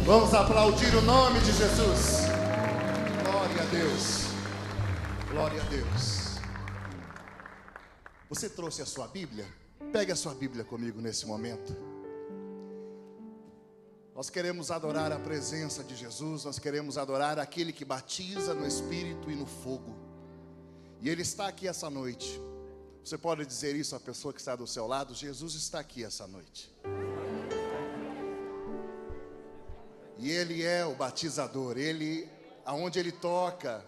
Vamos aplaudir o nome de Jesus. Glória a Deus. Glória a Deus. Você trouxe a sua Bíblia? Pegue a sua Bíblia comigo nesse momento. Nós queremos adorar a presença de Jesus. Nós queremos adorar aquele que batiza no Espírito e no fogo. E Ele está aqui essa noite. Você pode dizer isso à pessoa que está do seu lado? Jesus está aqui essa noite. E Ele é o batizador. Ele, aonde Ele toca,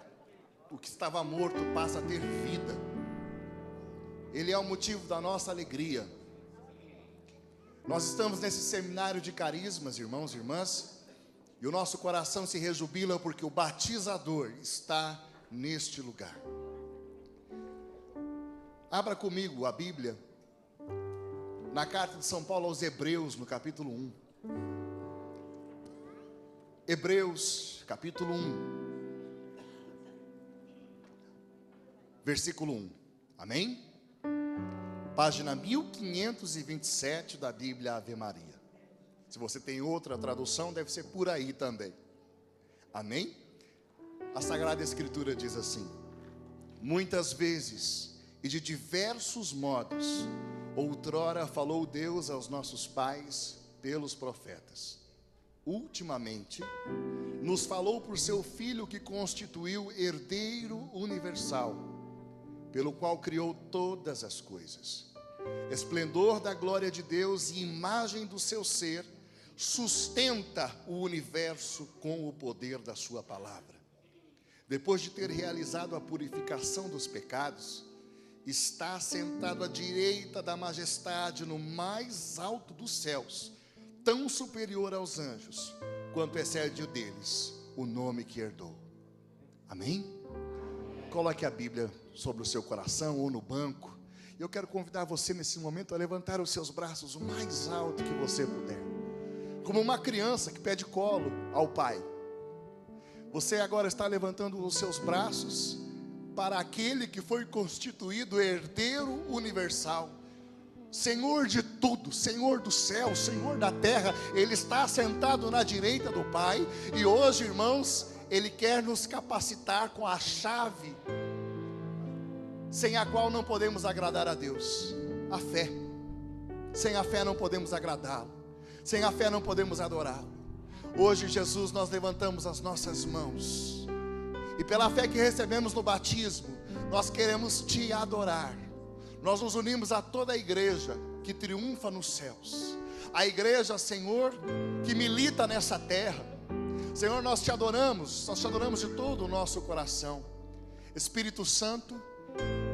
o que estava morto passa a ter vida. Ele é o motivo da nossa alegria. Nós estamos nesse seminário de carismas, irmãos e irmãs, e o nosso coração se rejubila porque o batizador está neste lugar. Abra comigo a Bíblia na carta de São Paulo aos Hebreus, no capítulo 1. Hebreus, capítulo 1, versículo 1. Amém? Página 1527 da Bíblia Ave Maria. Se você tem outra tradução, deve ser por aí também. Amém? A Sagrada Escritura diz assim: muitas vezes e de diversos modos, outrora falou Deus aos nossos pais pelos profetas. Ultimamente, nos falou por seu Filho que constituiu herdeiro universal, pelo qual criou todas as coisas. Esplendor da glória de Deus e imagem do seu ser, sustenta o universo com o poder da sua palavra. Depois de ter realizado a purificação dos pecados, está sentado à direita da majestade no mais alto dos céus, tão superior aos anjos, quanto excede o deles o nome que herdou. Amém? Coloque a Bíblia sobre o seu coração ou no banco. Eu quero convidar você nesse momento a levantar os seus braços o mais alto que você puder, como uma criança que pede colo ao pai. Você agora está levantando os seus braços para aquele que foi constituído herdeiro universal, Senhor de tudo, Senhor do céu, Senhor da terra. Ele está sentado na direita do Pai. E hoje, irmãos, Ele quer nos capacitar com a chave sem a qual não podemos agradar a Deus: a fé. Sem a fé não podemos agradá-lo, sem a fé não podemos adorá-lo. Hoje, Jesus, nós levantamos as nossas mãos, e pela fé que recebemos no batismo, nós queremos Te adorar. Nós nos unimos a toda a igreja que triunfa nos céus, a igreja, Senhor, que milita nessa terra. Senhor, nós Te adoramos de todo o nosso coração. Espírito Santo,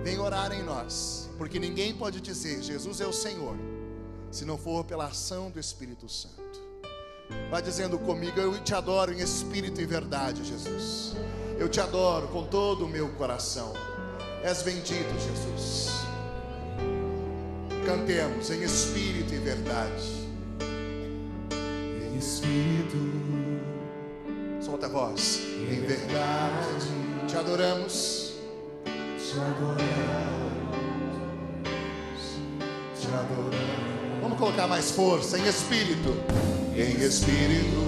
vem orar em nós, porque ninguém pode dizer Jesus é o Senhor se não for pela ação do Espírito Santo. Vai dizendo comigo: eu Te adoro em espírito e verdade, Jesus. Eu Te adoro com todo o meu coração. És bendito, Jesus. Cantemos em espírito e verdade. Em espírito, solta a voz. Em verdade, Te adoramos. Te adoramos, Te adoramos. Vamos colocar mais força. Em espírito. Em espírito.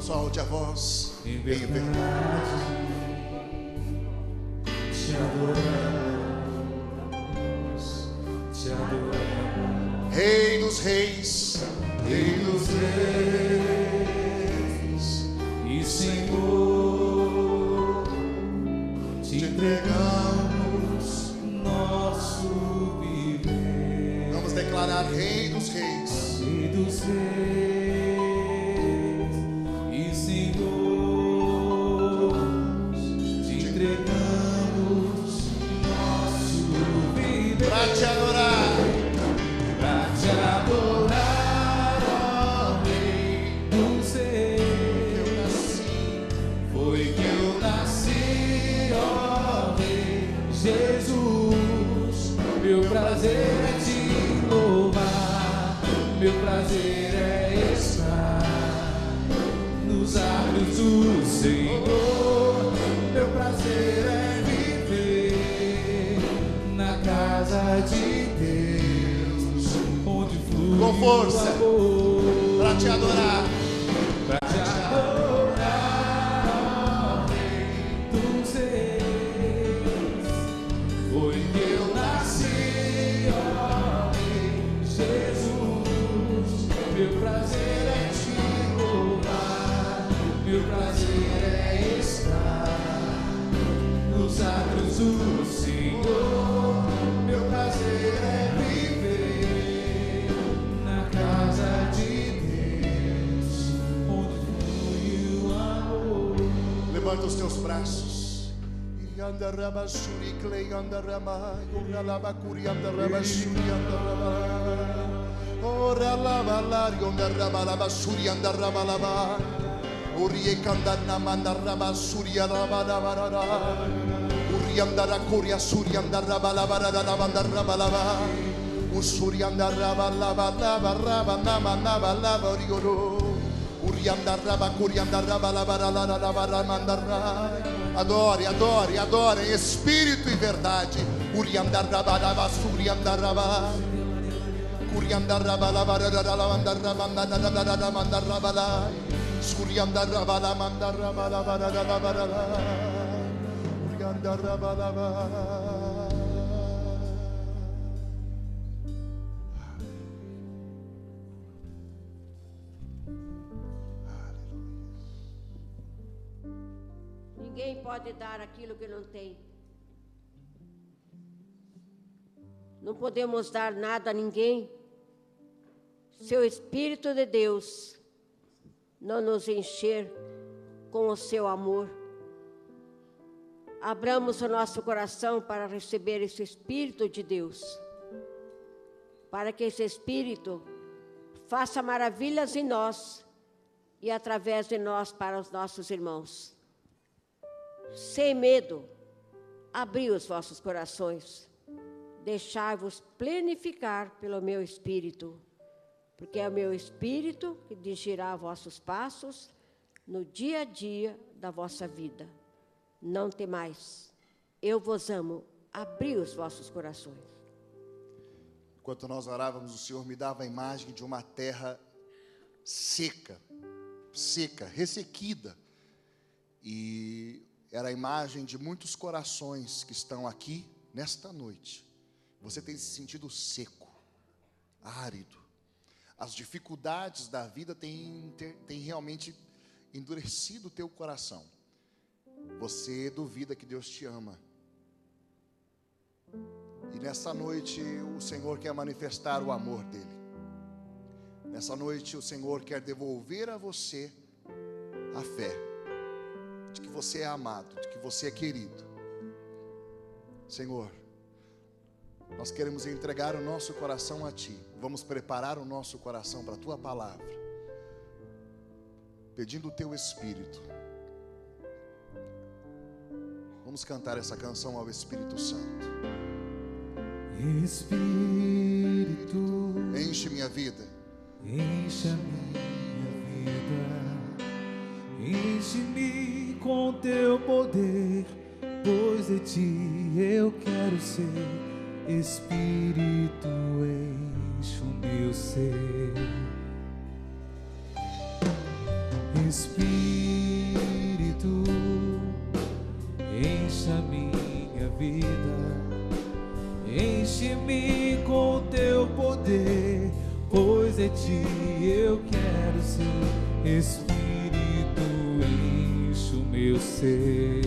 Solte a voz. Em verdade, Te adoramos, Te adoramos. Rei dos reis, Rei dos reis e Senhor, Te entregamos nosso viver. vamos declarar Rei dos reis, Rei dos reis e Senhor, Te entregamos nosso viver. para Te adorar. Pra Te adorar, ó Rei dos reis. Eu nasci, Foi que eu nasci, ó Rei Jesus. Meu prazer é Te louvar, meu prazer é estar nos átrios do Senhor. Meu prazer é viver na casa de Deus, onde flui com força, o amor. para Te adorar. Pra Meu prazer é estar nos atos do Senhor. Meu prazer é viver na casa de Deus, onde flui o amor. Levanta os teus braços. Ora lava lario andarraba lava suri andarraba lava Urie kandana mandarraba suri andarraba lava Urie andara kuria suri andarraba lava andarraba lava Usuri andarraba lava lava raba nama nama lava rioro Urie andarraba kuria andarraba lava mandarra. Adore, adore, adore em espírito e verdade. Urie andarraba lava suri andarraba Kuriandarraba lava andarraba mandarraba la Suriandarraba la mandarraba la Kuriandarraba lava. Ninguém pode dar aquilo que não tem. Não podemos dar nada a ninguém se o Espírito de Deus não nos encher com o seu amor. Abramos o nosso coração para receber esse Espírito de Deus, para que esse Espírito faça maravilhas em nós e através de nós para os nossos irmãos. Sem medo, abri os vossos corações, deixai-vos plenificar pelo meu Espírito, porque é o meu Espírito que dirigirá vossos passos no dia a dia da vossa vida. Não temais, eu vos amo, abri os vossos corações. Enquanto nós orávamos, o Senhor me dava a imagem de uma terra seca, ressequida, e era a imagem de muitos corações que estão aqui nesta noite. Você tem se sentido seco, árido. As dificuldades da vida têm realmente endurecido o teu coração. Você duvida que Deus te ama. E nessa noite o Senhor quer manifestar o amor dele. Nessa noite o Senhor quer devolver a você a fé de que você é amado, de que você é querido. Senhor, nós queremos entregar o nosso coração a Ti. Vamos preparar o nosso coração para a Tua palavra, pedindo o Teu Espírito. Vamos cantar essa canção ao Espírito Santo. Espírito, enche minha vida, enche a minha vida, enche-me com Teu poder, pois de Ti eu quero ser. Espírito, enche o meu ser. Espírito, enche a minha vida, enche-me com Teu poder, pois de Ti eu quero ser. Espírito, enche o meu ser.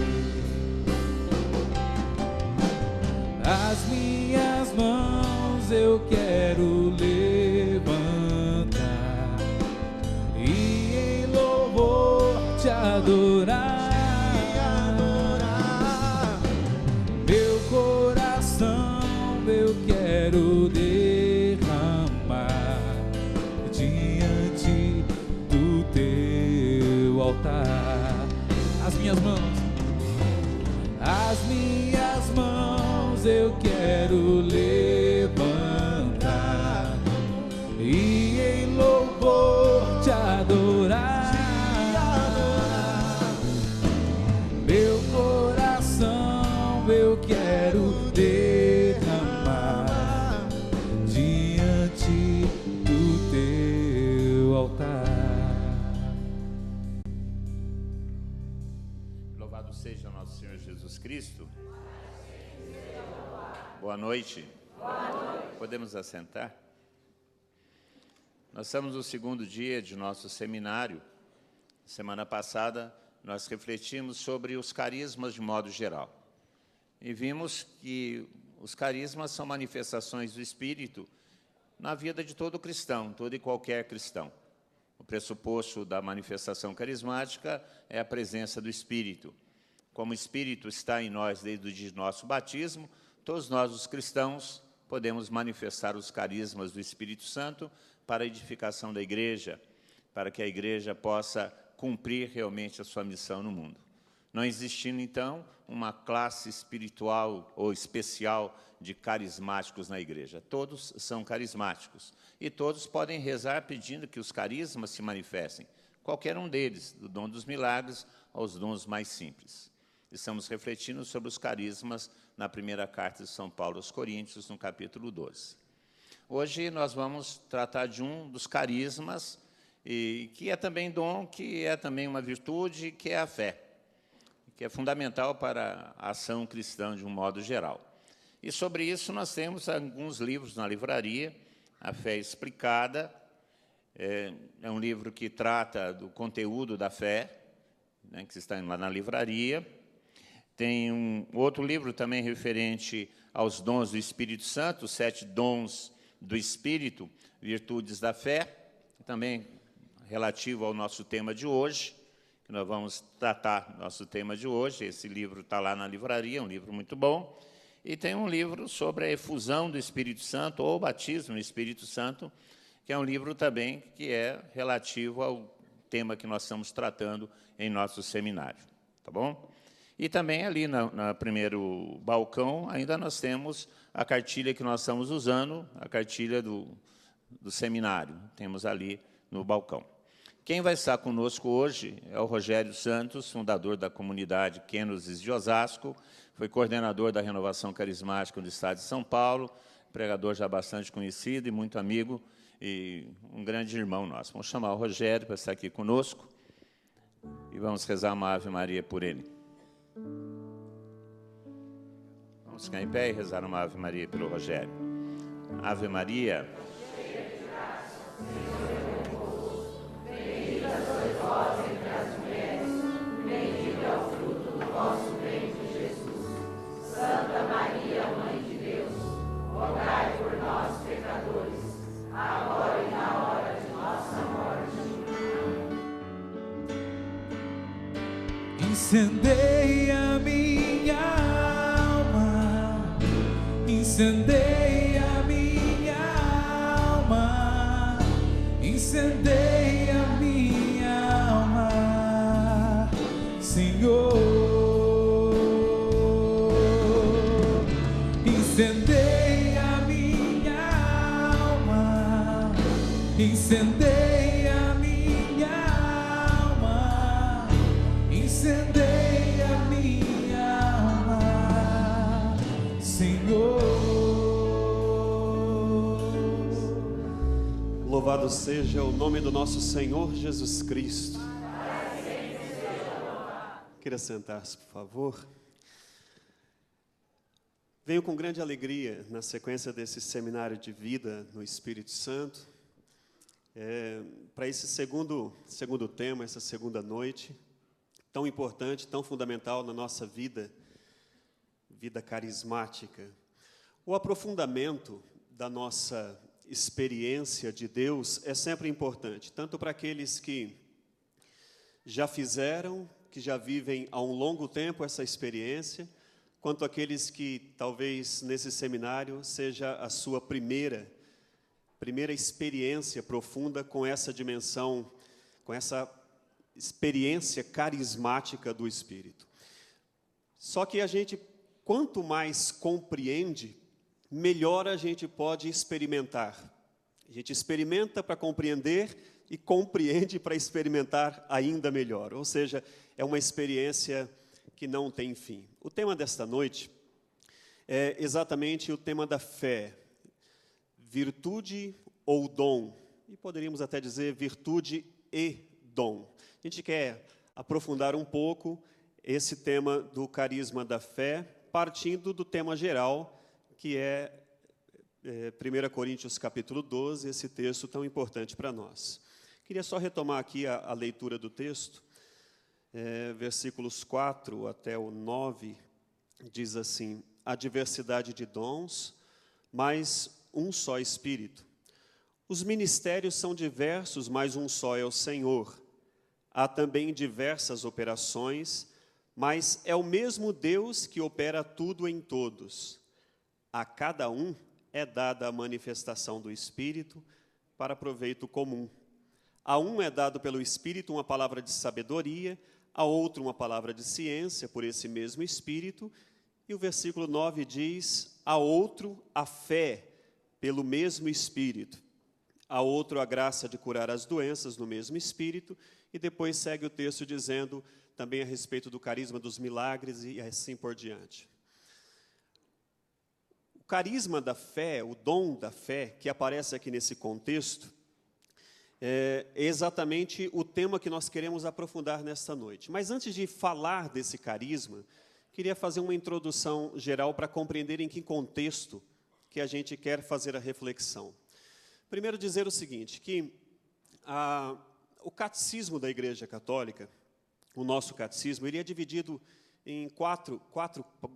As minhas mãos eu quero levantar e em louvor Te adorar. Meu coração eu quero derramar diante do Teu altar. As minhas mãos eu quero levantar e em louvor Te adorar. Meu coração eu quero derramar diante do Teu altar. Louvado seja nosso Senhor Jesus Cristo. Boa noite. Boa noite. Podemos assentar? Nós estamos no segundo dia de nosso seminário, Semana passada, nós refletimos sobre os carismas de modo geral. E vimos que os carismas são manifestações do Espírito na vida de todo cristão, todo e qualquer cristão. O pressuposto da manifestação carismática é a presença do Espírito. Como o Espírito está em nós desde o dia de nosso batismo, todos nós, os cristãos, podemos manifestar os carismas do Espírito Santo para a edificação da igreja, para que a igreja possa cumprir realmente a sua missão no mundo. Não existindo, então, uma classe espiritual ou especial de carismáticos na igreja. Todos são carismáticos. E todos podem rezar pedindo que os carismas se manifestem. Qualquer um deles, do dom dos milagres aos dons mais simples. Estamos refletindo sobre os carismas na primeira carta de São Paulo aos Coríntios, no capítulo 12. Hoje nós vamos tratar de um dos carismas, que é também dom, que é também uma virtude, que é a fé, que é fundamental para a ação cristã de um modo geral. E sobre isso nós temos alguns livros na livraria. A Fé Explicada é um livro que trata do conteúdo da fé, né, que está lá na livraria. Tem um outro livro também referente aos dons do Espírito Santo, 7 dons do Espírito, virtudes da fé, também relativo ao nosso tema de hoje, que nós vamos tratar nosso tema de hoje. Esse livro está lá na livraria, um livro muito bom. E tem um livro sobre a efusão do Espírito Santo, ou batismo no Espírito Santo, que é um livro também que é relativo ao tema que nós estamos tratando em nosso seminário. Tá bom? E também ali no primeiro balcão, ainda nós temos a cartilha que nós estamos usando, a cartilha do seminário. Temos ali no balcão. Quem vai estar conosco hoje é o Rogério Santos, fundador da comunidade Kênosis de Osasco, foi coordenador da Renovação Carismática do Estado de São Paulo, pregador já bastante conhecido e muito amigo, e um grande irmão nosso. Vamos chamar o Rogério para estar aqui conosco e vamos rezar uma Ave Maria por ele. Vamos ficar em pé e rezar uma Ave Maria pelo Rogério. Ave Maria. Santa Maria, Mãe de Deus, rogai por nós, pecadores, agora e na hora de nossa morte. Incendeia minha alma, incendeia minha alma, incendeia minha alma, Senhor. Incendeia minha alma, incendeia minha alma, incendeia minha alma, Senhor. Louvado seja o nome do nosso Senhor Jesus Cristo. Queira sentar-se, por favor. Venho com grande alegria, na sequência desse seminário de vida no Espírito Santo, para esse segundo tema, essa segunda noite, tão importante, tão fundamental na nossa vida carismática. O aprofundamento da nossa experiência de Deus é sempre importante, tanto para aqueles que já fizeram, que já vivem há um longo tempo essa experiência, quanto aqueles que talvez nesse seminário seja a sua primeira experiência profunda com essa dimensão, com essa experiência carismática do Espírito. Só que a gente, quanto mais compreende, melhor a gente pode experimentar. A gente experimenta para compreender e compreende para experimentar ainda melhor. Ou seja, é uma experiência que não tem fim. O tema desta noite é exatamente o tema da fé, virtude ou dom, e poderíamos até dizer virtude e dom. A gente quer aprofundar um pouco esse tema do carisma da fé, partindo do tema geral, que é 1 Coríntios capítulo 12, esse texto tão importante para nós. Queria só retomar aqui a leitura do texto, versículos 4 até o 9, diz assim: a diversidade de dons, mas um só Espírito. Os ministérios são diversos, mas um só é o Senhor. Há também diversas operações, mas é o mesmo Deus que opera tudo em todos. A cada um é dada a manifestação do Espírito para proveito comum. A um é dado pelo Espírito uma palavra de sabedoria, a outro uma palavra de ciência, por esse mesmo Espírito. E o versículo 9 diz: a outro a fé, pelo mesmo Espírito. A outro a graça de curar as doenças, no mesmo Espírito. E depois segue o texto dizendo também a respeito do carisma dos milagres e assim por diante. O carisma da fé, o dom da fé, que aparece aqui nesse contexto, é exatamente o tema que nós queremos aprofundar nesta noite. Mas antes de falar desse carisma, queria fazer uma introdução geral para compreender em que contexto que a gente quer fazer a reflexão. Primeiro dizer o seguinte, que o catecismo da Igreja Católica, o nosso catecismo, ele é dividido em quatro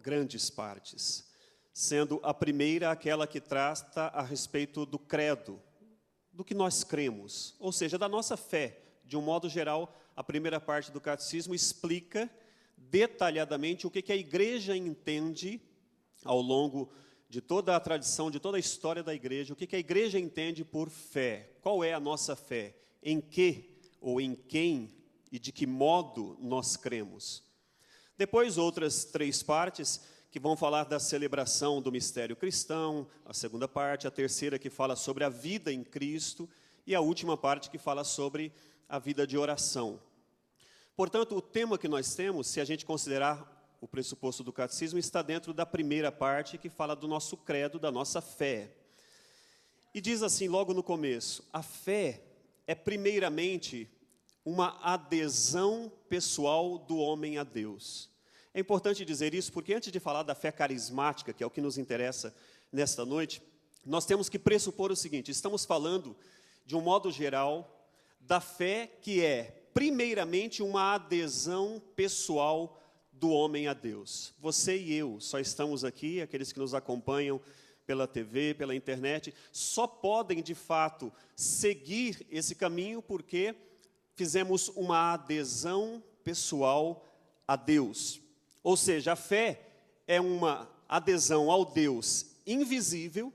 grandes partes, sendo a primeira aquela que trata a respeito do credo, do que nós cremos, ou seja, da nossa fé. De um modo geral, a primeira parte do catecismo explica detalhadamente o que a Igreja entende ao longo de toda a tradição, de toda a história da Igreja, o que a Igreja entende por fé, qual é a nossa fé, em que ou em quem e de que modo nós cremos. Depois, outras 3 partes que vão falar da celebração do mistério cristão, a segunda parte, a terceira que fala sobre a vida em Cristo e a última parte que fala sobre a vida de oração. Portanto, o tema que nós temos, se a gente considerar o pressuposto do catecismo, está dentro da primeira parte que fala do nosso credo, da nossa fé. E diz assim, logo no começo: a fé é primeiramente uma adesão pessoal do homem a Deus. É importante dizer isso porque antes de falar da fé carismática, que é o que nos interessa nesta noite, nós temos que pressupor o seguinte: estamos falando, de um modo geral, da fé que é, primeiramente, uma adesão pessoal do homem a Deus. Você e eu só estamos aqui, aqueles que nos acompanham pela TV, pela internet, só podem, de fato, seguir esse caminho porque fizemos uma adesão pessoal a Deus. Ou seja, a fé é uma adesão ao Deus invisível,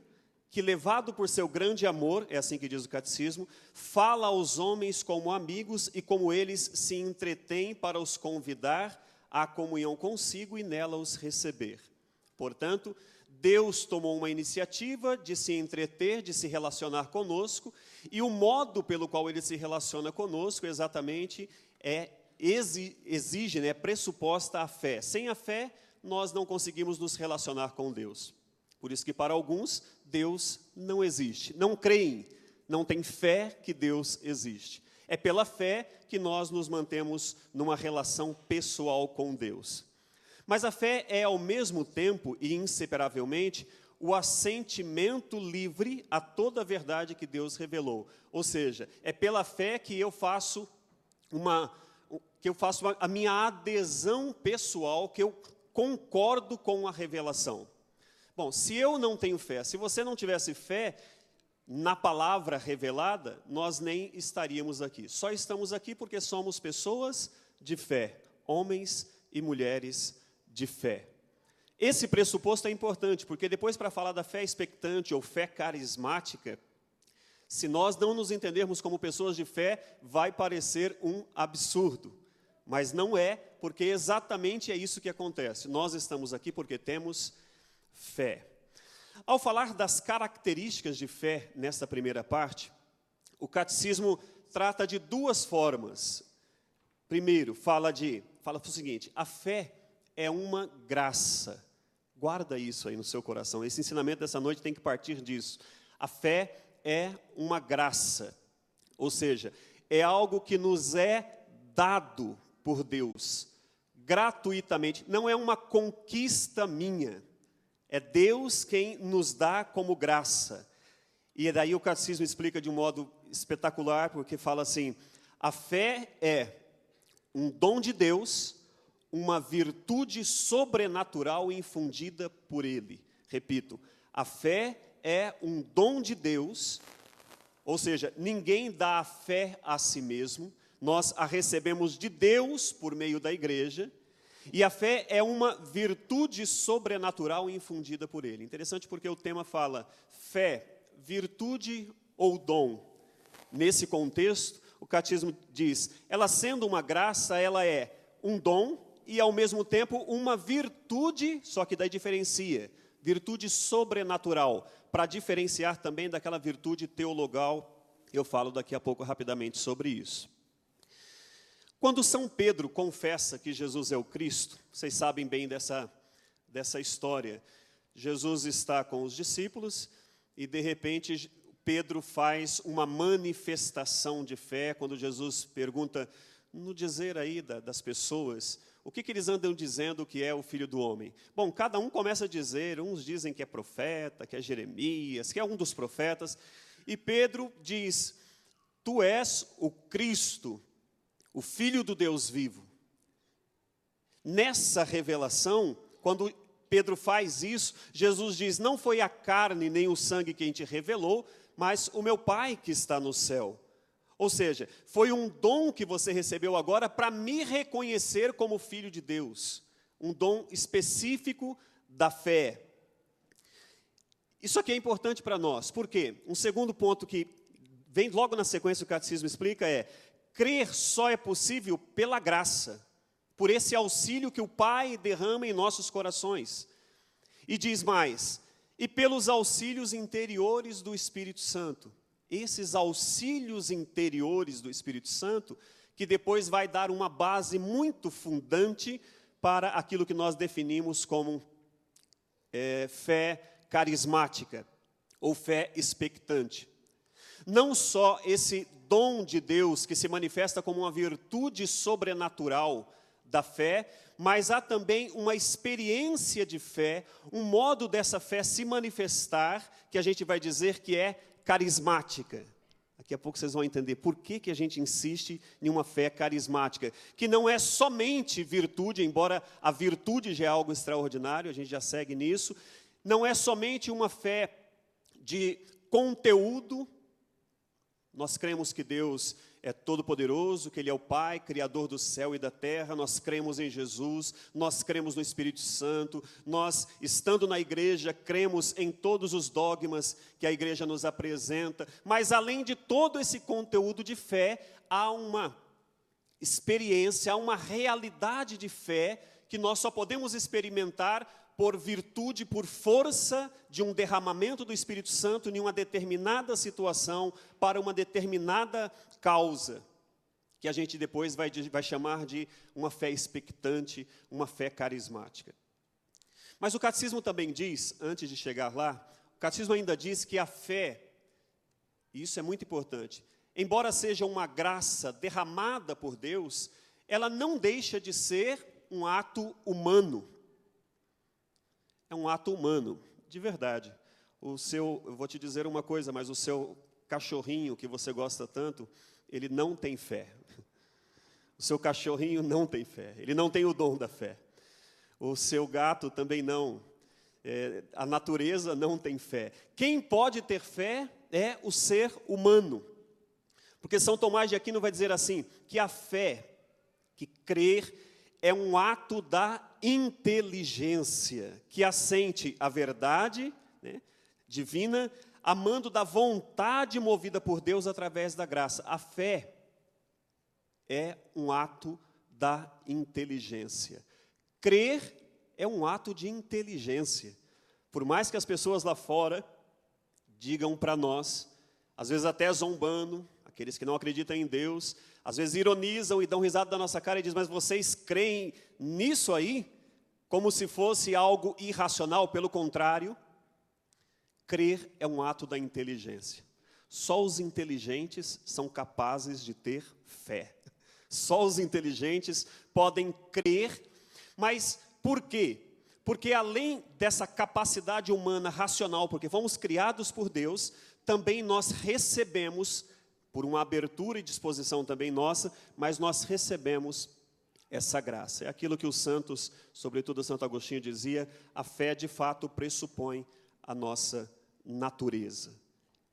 que, levado por seu grande amor, é assim que diz o catecismo, fala aos homens como amigos e como eles se entretêm para os convidar à comunhão consigo e nela os receber. Portanto, Deus tomou uma iniciativa de se entreter, de se relacionar conosco, e o modo pelo qual Ele se relaciona conosco exatamente exige, é pressuposta a fé. Sem a fé, nós não conseguimos nos relacionar com Deus. Por isso que para alguns, Deus não existe. Não creem, não têm fé que Deus existe. É pela fé que nós nos mantemos numa relação pessoal com Deus. Mas a fé é, ao mesmo tempo e inseparavelmente, o assentimento livre a toda a verdade que Deus revelou. Ou seja, é pela fé que eu faço a minha adesão pessoal, que eu concordo com a revelação. Bom, se eu não tenho fé, se você não tivesse fé na palavra revelada, nós nem estaríamos aqui. Só estamos aqui porque somos pessoas de fé, homens e mulheres de fé. Esse pressuposto é importante, porque depois, para falar da fé expectante ou fé carismática, se nós não nos entendermos como pessoas de fé, vai parecer um absurdo. Mas não é, porque exatamente é isso que acontece. Nós estamos aqui porque temos fé. Ao falar das características de fé nesta primeira parte, o catecismo trata de 2 formas. Primeiro, fala o seguinte: a fé é uma graça. Guarda isso aí no seu coração. Esse ensinamento dessa noite tem que partir disso. A fé é uma graça. Ou seja, é algo que nos é dado por Deus, gratuitamente. Não é uma conquista minha. É Deus quem nos dá como graça. E daí o catecismo explica de um modo espetacular, porque fala assim: a fé é um dom de Deus, uma virtude sobrenatural infundida por Ele. Repito, a fé é um dom de Deus, ou seja, ninguém dá a fé a si mesmo, nós a recebemos de Deus por meio da igreja, e a fé é uma virtude sobrenatural infundida por Ele. Interessante porque o tema fala fé, virtude ou dom. Nesse contexto, o catecismo diz, ela sendo uma graça, ela é um dom e ao mesmo tempo uma virtude, só que daí diferencia, virtude sobrenatural, para diferenciar também daquela virtude teologal. Eu falo daqui a pouco rapidamente sobre isso. Quando São Pedro confessa que Jesus é o Cristo, vocês sabem bem dessa história. Jesus está com os discípulos e, de repente, Pedro faz uma manifestação de fé, quando Jesus pergunta, no dizer aí das pessoas, o que eles andam dizendo que é o Filho do Homem? Bom, cada um começa a dizer, uns dizem que é profeta, que é Jeremias, que é um dos profetas, e Pedro diz, tu és o Cristo, o Filho do Deus vivo. Nessa revelação, quando Pedro faz isso, Jesus diz, não foi a carne nem o sangue quem te revelou, mas o meu Pai que está no céu. Ou seja, foi um dom que você recebeu agora para me reconhecer como filho de Deus. Um dom específico da fé. Isso aqui é importante para nós. Por quê? Um segundo ponto que vem logo na sequência, o catecismo explica, é crer só é possível pela graça, por esse auxílio que o Pai derrama em nossos corações. E diz mais, e pelos auxílios interiores do Espírito Santo. Esses auxílios interiores do Espírito Santo, que depois vai dar uma base muito fundante para aquilo que nós definimos como fé carismática, ou fé expectante. Não só esse dom de Deus que se manifesta como uma virtude sobrenatural da fé, mas há também uma experiência de fé, um modo dessa fé se manifestar, que a gente vai dizer que é carismática. Daqui a pouco vocês vão entender por que a gente insiste em uma fé carismática, que não é somente virtude, embora a virtude já é algo extraordinário, a gente já segue nisso, não é somente uma fé de conteúdo. Nós cremos que Deus é todo-poderoso, que Ele é o Pai, Criador do céu e da terra, nós cremos em Jesus, nós cremos no Espírito Santo, nós, estando na igreja, cremos em todos os dogmas que a igreja nos apresenta, mas além de todo esse conteúdo de fé, há uma experiência, há uma realidade de fé que nós só podemos experimentar por virtude, por força de um derramamento do Espírito Santo em uma determinada situação, para uma determinada causa, que a gente depois vai chamar de uma fé expectante, uma fé carismática. Mas o catecismo também diz, antes de chegar lá, o catecismo ainda diz que a fé, e isso é muito importante, embora seja uma graça derramada por Deus, ela não deixa de ser um ato humano. É um ato humano, de verdade. Eu vou te dizer uma coisa, mas o seu cachorrinho que você gosta tanto, ele não tem fé. O seu cachorrinho não tem fé, ele não tem o dom da fé. O seu gato também não. A natureza não tem fé. Quem pode ter fé é o ser humano. Porque São Tomás de Aquino vai dizer assim, que a fé, que crer, é um ato da inteligência, que assente a verdade, né, divina, amando da vontade movida por Deus através da graça. A fé é um ato da inteligência. Crer é um ato de inteligência. Por mais que as pessoas lá fora digam para nós, às vezes até zombando, aqueles que não acreditam em Deus, às vezes ironizam e dão risada da nossa cara e dizem, mas vocês creem nisso aí? Como se fosse algo irracional, pelo contrário, crer é um ato da inteligência. Só os inteligentes são capazes de ter fé. Só os inteligentes podem crer, mas por quê? Porque além dessa capacidade humana racional, porque fomos criados por Deus, também nós recebemos por uma abertura e disposição também nossa, mas nós recebemos essa graça. É aquilo que os santos, sobretudo Santo Agostinho dizia, a fé de fato pressupõe a nossa natureza.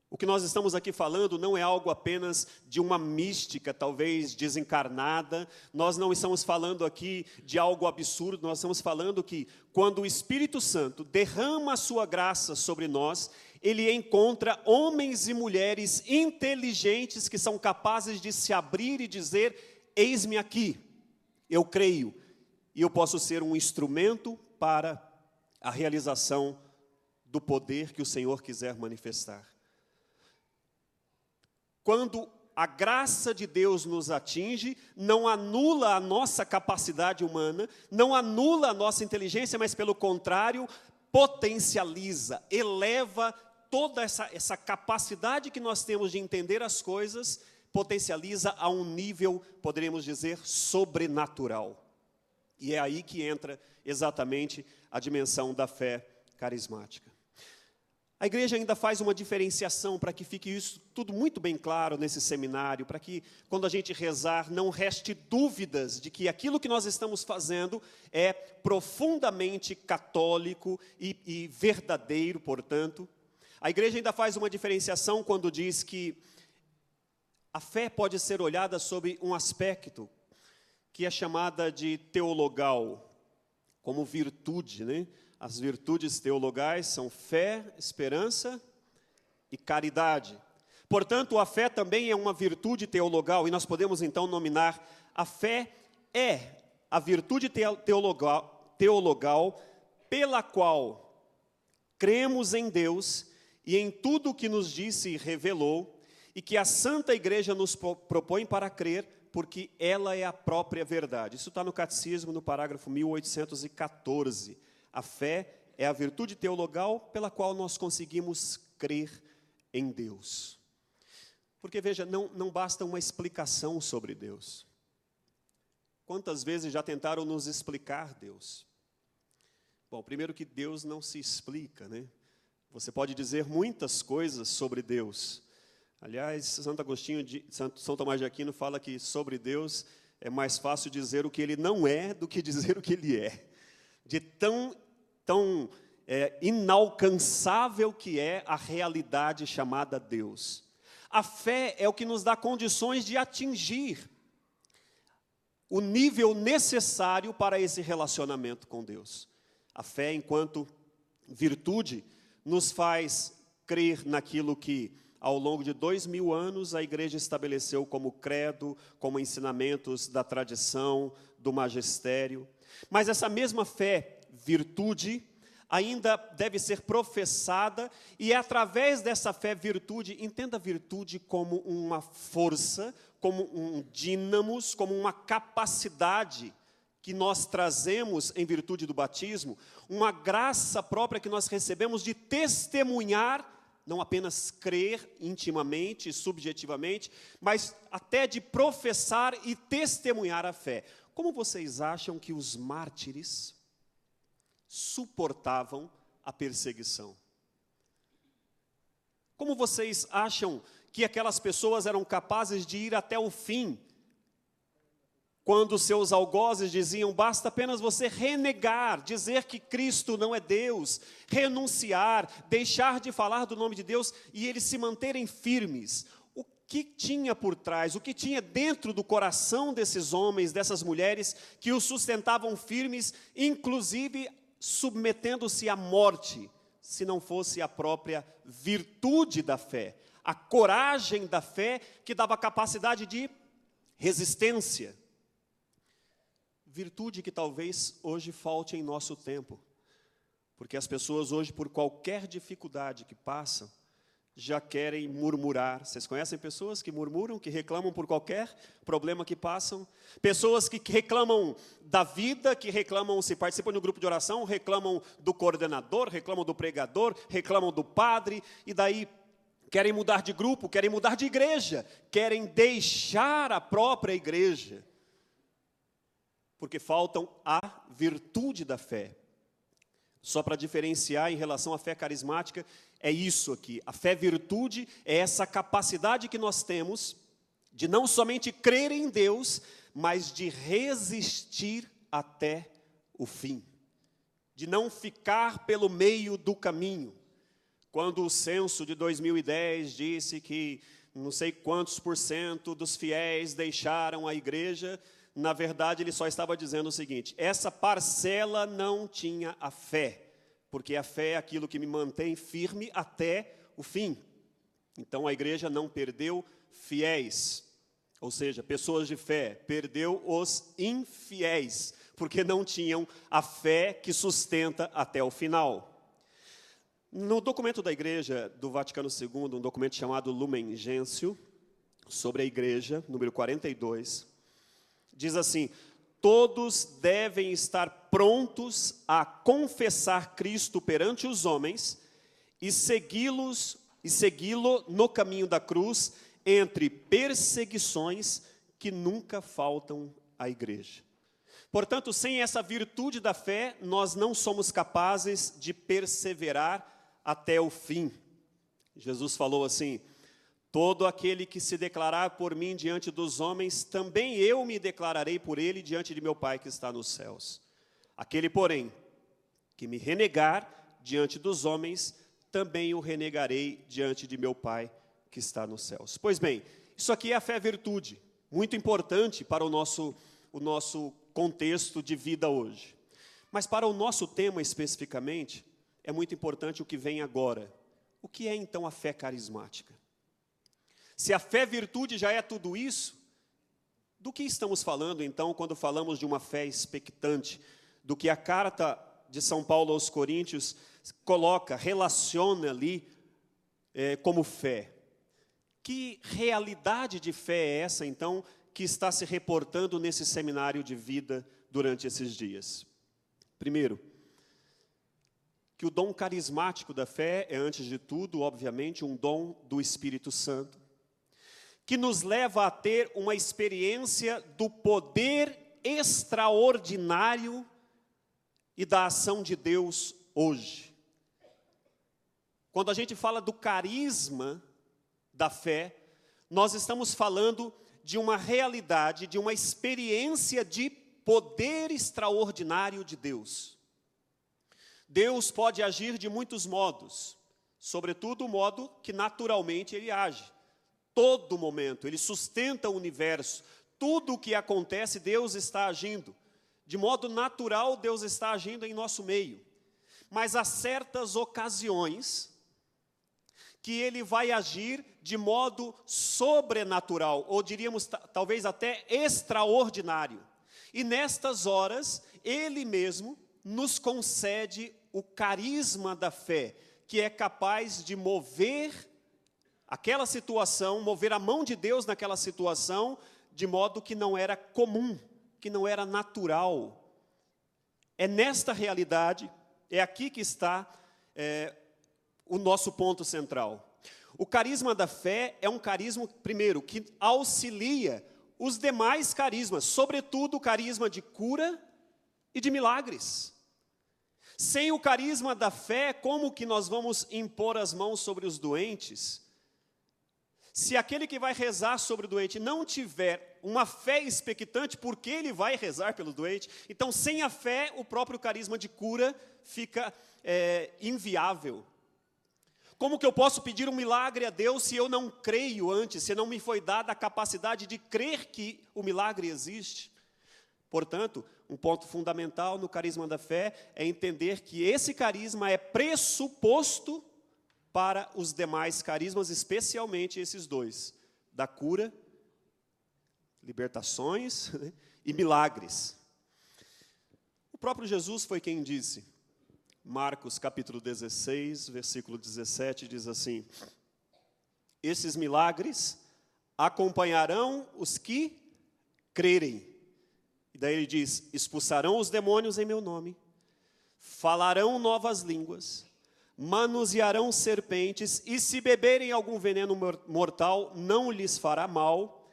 O que nós estamos aqui falando não é algo apenas de uma mística, talvez desencarnada. Nós não estamos falando aqui de algo absurdo. Nós estamos falando que quando o Espírito Santo derrama a sua graça sobre nós, ele encontra homens e mulheres inteligentes que são capazes de se abrir e dizer: eis-me aqui, eu creio, e eu posso ser um instrumento para a realização do poder que o Senhor quiser manifestar. Quando a graça de Deus nos atinge, não anula a nossa capacidade humana, não anula a nossa inteligência, mas pelo contrário, potencializa, eleva toda essa capacidade que nós temos de entender as coisas, potencializa a um nível, poderíamos dizer, sobrenatural. E é aí que entra exatamente a dimensão da fé carismática. A igreja ainda faz uma diferenciação para que fique isso tudo muito bem claro nesse seminário, para que quando a gente rezar não reste dúvidas de que aquilo que nós estamos fazendo é profundamente católico e verdadeiro, portanto. A igreja ainda faz uma diferenciação quando diz que a fé pode ser olhada sob um aspecto que é chamada de teologal, como virtude, né? As virtudes teologais são fé, esperança e caridade. Portanto, a fé também é uma virtude teologal, e nós podemos então nominar a fé é a virtude teologal pela qual cremos em Deus e em tudo o que nos disse e revelou, e que a Santa Igreja nos propõe para crer, porque ela é a própria verdade. Isso está no Catecismo, no parágrafo 1814. A fé é a virtude teologal pela qual nós conseguimos crer em Deus. Porque, veja, não basta uma explicação sobre Deus. Quantas vezes já tentaram nos explicar Deus? Bom, primeiro que Deus não se explica, né? Você pode dizer muitas coisas sobre Deus. Aliás, Santo Agostinho, São Tomás de Aquino fala que sobre Deus é mais fácil dizer o que Ele não é do que dizer o que Ele é. De tão inalcançável que é a realidade chamada Deus. A fé é o que nos dá condições de atingir o nível necessário para esse relacionamento com Deus. A fé, enquanto virtude, nos faz crer naquilo que, ao longo de 2000 anos, a igreja estabeleceu como credo, como ensinamentos da tradição, do magistério. Mas essa mesma fé, virtude, ainda deve ser professada, e é através dessa fé, virtude, entenda a virtude como uma força, como um dínamos, como uma capacidade que nós trazemos em virtude do batismo, uma graça própria que nós recebemos de testemunhar, não apenas crer intimamente, subjetivamente, mas até de professar e testemunhar a fé. Como vocês acham que os mártires suportavam a perseguição? Como vocês acham que aquelas pessoas eram capazes de ir até o fim, quando seus algozes diziam: basta apenas você renegar, dizer que Cristo não é Deus, renunciar, deixar de falar do nome de Deus, e eles se manterem firmes? O que tinha por trás, o que tinha dentro do coração desses homens, dessas mulheres, que os sustentavam firmes, inclusive submetendo-se à morte, se não fosse a própria virtude da fé, a coragem da fé, que dava capacidade de resistência. Virtude que talvez hoje falte em nosso tempo, porque as pessoas hoje, por qualquer dificuldade que passam, já querem murmurar. Vocês conhecem pessoas que murmuram, que reclamam por qualquer problema que passam? Pessoas que reclamam da vida, que reclamam, se participam de um grupo de oração, reclamam do coordenador, reclamam do pregador, reclamam do padre, e daí querem mudar de grupo, querem mudar de igreja, querem deixar a própria igreja, porque faltam a virtude da fé. Só para diferenciar em relação à fé carismática, é isso aqui. A fé-virtude é essa capacidade que nós temos de não somente crer em Deus, mas de resistir até o fim. De não ficar pelo meio do caminho. Quando o censo de 2010 disse que não sei quantos % dos fiéis deixaram a igreja, na verdade ele só estava dizendo o seguinte: essa parcela não tinha a fé, porque a fé é aquilo que me mantém firme até o fim. Então a igreja não perdeu fiéis, ou seja, pessoas de fé, perdeu os infiéis, porque não tinham a fé que sustenta até o final. No documento da Igreja do Vaticano II, um documento chamado Lumen Gentium, sobre a Igreja, número 42, diz assim: todos devem estar prontos a confessar Cristo perante os homens e segui-lo no caminho da cruz, entre perseguições que nunca faltam à Igreja. Portanto, sem essa virtude da fé, nós não somos capazes de perseverar até o fim. Jesus falou assim: todo aquele que se declarar por mim diante dos homens, também eu me declararei por ele diante de meu Pai que está nos céus. Aquele, porém, que me renegar diante dos homens, também o renegarei diante de meu Pai que está nos céus. Pois bem, isso aqui é a fé-virtude, muito importante para o nosso contexto de vida hoje. Mas para o nosso tema especificamente, é muito importante o que vem agora. O que é então a fé carismática? Se a fé-virtude já é tudo isso, do que estamos falando então quando falamos de uma fé expectante? Do que a carta de São Paulo aos Coríntios coloca, relaciona ali como fé. Que realidade de fé é essa então que está se reportando nesse seminário de vida durante esses dias? Primeiro, que o dom carismático da fé é, antes de tudo, obviamente, um dom do Espírito Santo, que nos leva a ter uma experiência do poder extraordinário e da ação de Deus hoje. Quando a gente fala do carisma da fé, nós estamos falando de uma realidade, de uma experiência de poder extraordinário de Deus. Deus pode agir de muitos modos, sobretudo o modo que naturalmente Ele age. Todo momento, Ele sustenta o universo, tudo o que acontece, Deus está agindo. De modo natural, Deus está agindo em nosso meio. Mas há certas ocasiões que Ele vai agir de modo sobrenatural, ou diríamos talvez até extraordinário. E nestas horas, Ele mesmo nos concede o carisma da fé, que é capaz de mover aquela situação, mover a mão de Deus naquela situação, de modo que não era comum, que não era natural. É nesta realidade, é aqui que está o nosso ponto central. O carisma da fé é um carisma, primeiro, que auxilia os demais carismas, sobretudo o carisma de cura e de milagres. Sem o carisma da fé, como que nós vamos impor as mãos sobre os doentes? Se aquele que vai rezar sobre o doente não tiver uma fé expectante, por que ele vai rezar pelo doente? Então, sem a fé, o próprio carisma de cura fica inviável. Como que eu posso pedir um milagre a Deus se eu não creio antes, se não me foi dada a capacidade de crer que o milagre existe? Portanto, um ponto fundamental no carisma da fé é entender que esse carisma é pressuposto para os demais carismas, especialmente esses dois, da cura, libertações, né, e milagres. O próprio Jesus foi quem disse, Marcos capítulo 16, versículo 17, diz assim: esses milagres acompanharão os que crerem. E daí ele diz, expulsarão os demônios em meu nome, falarão novas línguas, manusearão serpentes, e se beberem algum veneno mortal, não lhes fará mal,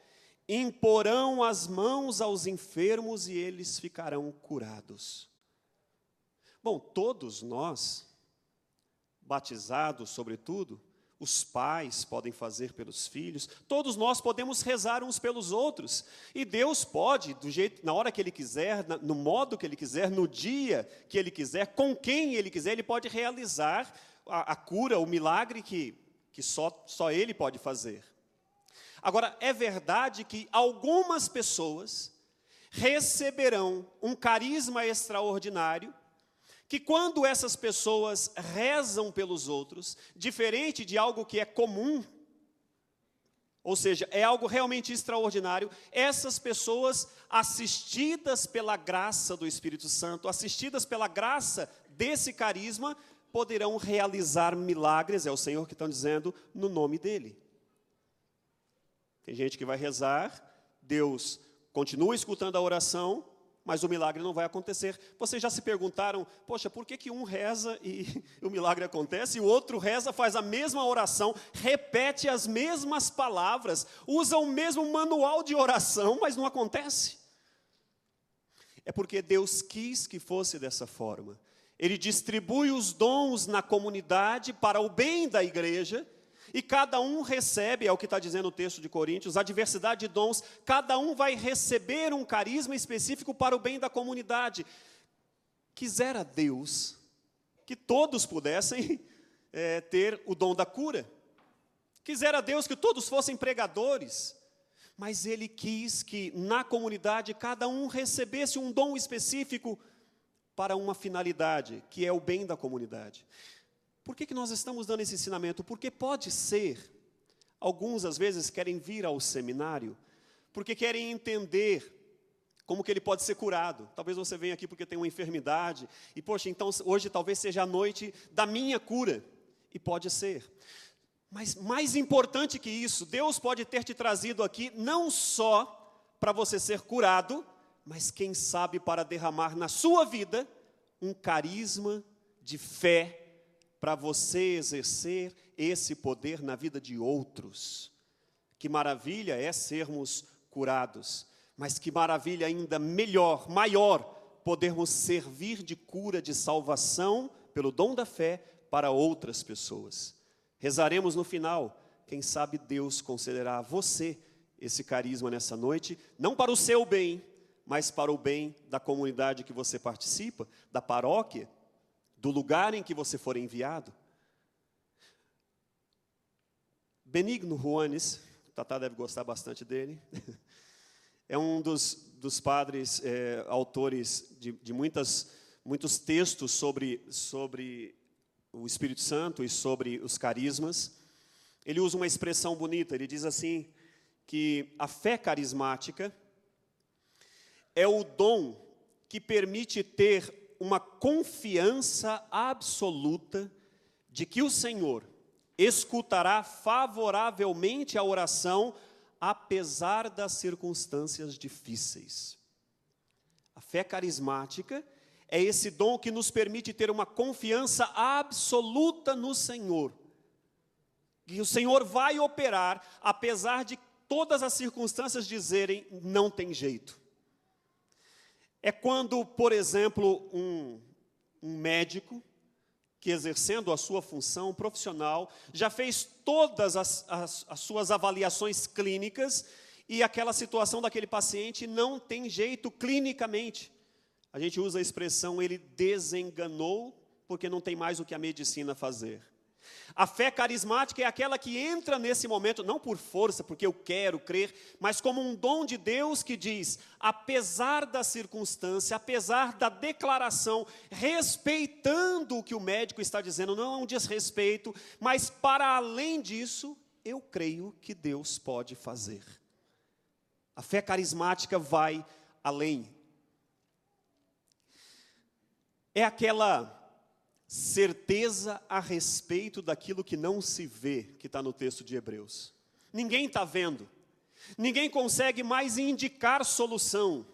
imporão as mãos aos enfermos e eles ficarão curados. Bom, todos nós, batizados, sobretudo, os pais podem fazer pelos filhos, todos nós podemos rezar uns pelos outros, e Deus pode, na hora que Ele quiser, no modo que Ele quiser, no dia que Ele quiser, com quem Ele quiser, Ele pode realizar a cura, o milagre que só Ele pode fazer. Agora, é verdade que algumas pessoas receberão um carisma extraordinário, que quando essas pessoas rezam pelos outros, diferente de algo que é comum, ou seja, é algo realmente extraordinário, essas pessoas, assistidas pela graça do Espírito Santo, assistidas pela graça desse carisma, poderão realizar milagres, é o Senhor que está dizendo, no nome dEle. Tem gente que vai rezar, Deus continua escutando a oração, mas o milagre não vai acontecer. Vocês já se perguntaram, poxa, por que um reza e o milagre acontece, e o outro reza, faz a mesma oração, repete as mesmas palavras, usa o mesmo manual de oração, mas não acontece? É porque Deus quis que fosse dessa forma. Ele distribui os dons na comunidade para o bem da igreja, e cada um recebe, é o que está dizendo o texto de Coríntios, a diversidade de dons, cada um vai receber um carisma específico para o bem da comunidade. Quisera Deus que todos pudessem ter o dom da cura. Quisera Deus que todos fossem pregadores. Mas Ele quis que na comunidade cada um recebesse um dom específico para uma finalidade, que é o bem da comunidade. Por que nós estamos dando esse ensinamento? Porque pode ser, alguns às vezes querem vir ao seminário, porque querem entender como que ele pode ser curado. Talvez você venha aqui porque tem uma enfermidade, e poxa, então hoje talvez seja a noite da minha cura, e pode ser. Mas mais importante que isso, Deus pode ter te trazido aqui, não só para você ser curado, mas quem sabe para derramar na sua vida um carisma de fé, para você exercer esse poder na vida de outros. Que maravilha é sermos curados, mas que maravilha ainda melhor, maior, podermos servir de cura, de salvação, pelo dom da fé, para outras pessoas. Rezaremos no final, quem sabe Deus concederá a você esse carisma nessa noite, não para o seu bem, mas para o bem da comunidade que você participa, da paróquia, do lugar em que você for enviado. Benigno Juanes, Tatá deve gostar bastante dele, é um dos padres, autores de muitos textos sobre o Espírito Santo e sobre os carismas. Ele usa uma expressão bonita, ele diz assim, que a fé carismática é o dom que permite ter uma confiança absoluta de que o Senhor escutará favoravelmente a oração, apesar das circunstâncias difíceis. A fé carismática é esse dom que nos permite ter uma confiança absoluta no Senhor. Que o Senhor vai operar, apesar de todas as circunstâncias dizerem, não tem jeito. É quando, por exemplo, um médico, que exercendo a sua função profissional, já fez todas as suas avaliações clínicas, e aquela situação daquele paciente não tem jeito clinicamente. A gente usa a expressão, ele desenganou, porque não tem mais o que a medicina fazer. A fé carismática é aquela que entra nesse momento, não por força, porque eu quero crer, mas como um dom de Deus que diz, apesar da circunstância, apesar da declaração, respeitando o que o médico está dizendo, não é um desrespeito, mas para além disso, eu creio que Deus pode fazer. A fé carismática vai além. É aquela certeza a respeito daquilo que não se vê, que está no texto de Hebreus. Ninguém está vendo, ninguém consegue mais indicar solução,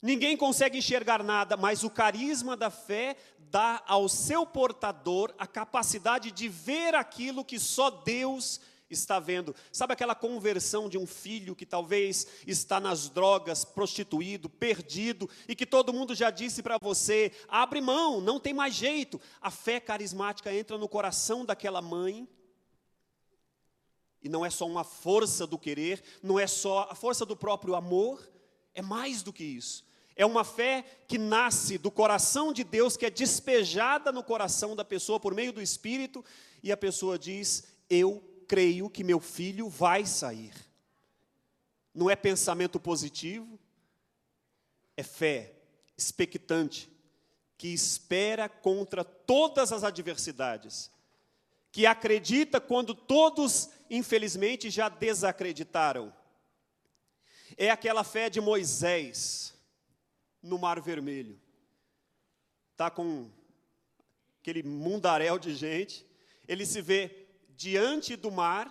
ninguém consegue enxergar nada, mas o carisma da fé dá ao seu portador a capacidade de ver aquilo que só Deus está vendo. Sabe aquela conversão de um filho que talvez está nas drogas, prostituído, perdido, e que todo mundo já disse para você, abre mão, não tem mais jeito. A fé carismática entra no coração daquela mãe, e não é só uma força do querer, não é só a força do próprio amor, é mais do que isso. É uma fé que nasce do coração de Deus, que é despejada no coração da pessoa por meio do Espírito, e a pessoa diz, eu creio que meu filho vai sair. Não é pensamento positivo, é fé expectante, que espera contra todas as adversidades, que acredita quando todos, infelizmente, já desacreditaram. É aquela fé de Moisés no Mar Vermelho. Está com aquele mundaréu de gente, ele se vê diante do mar,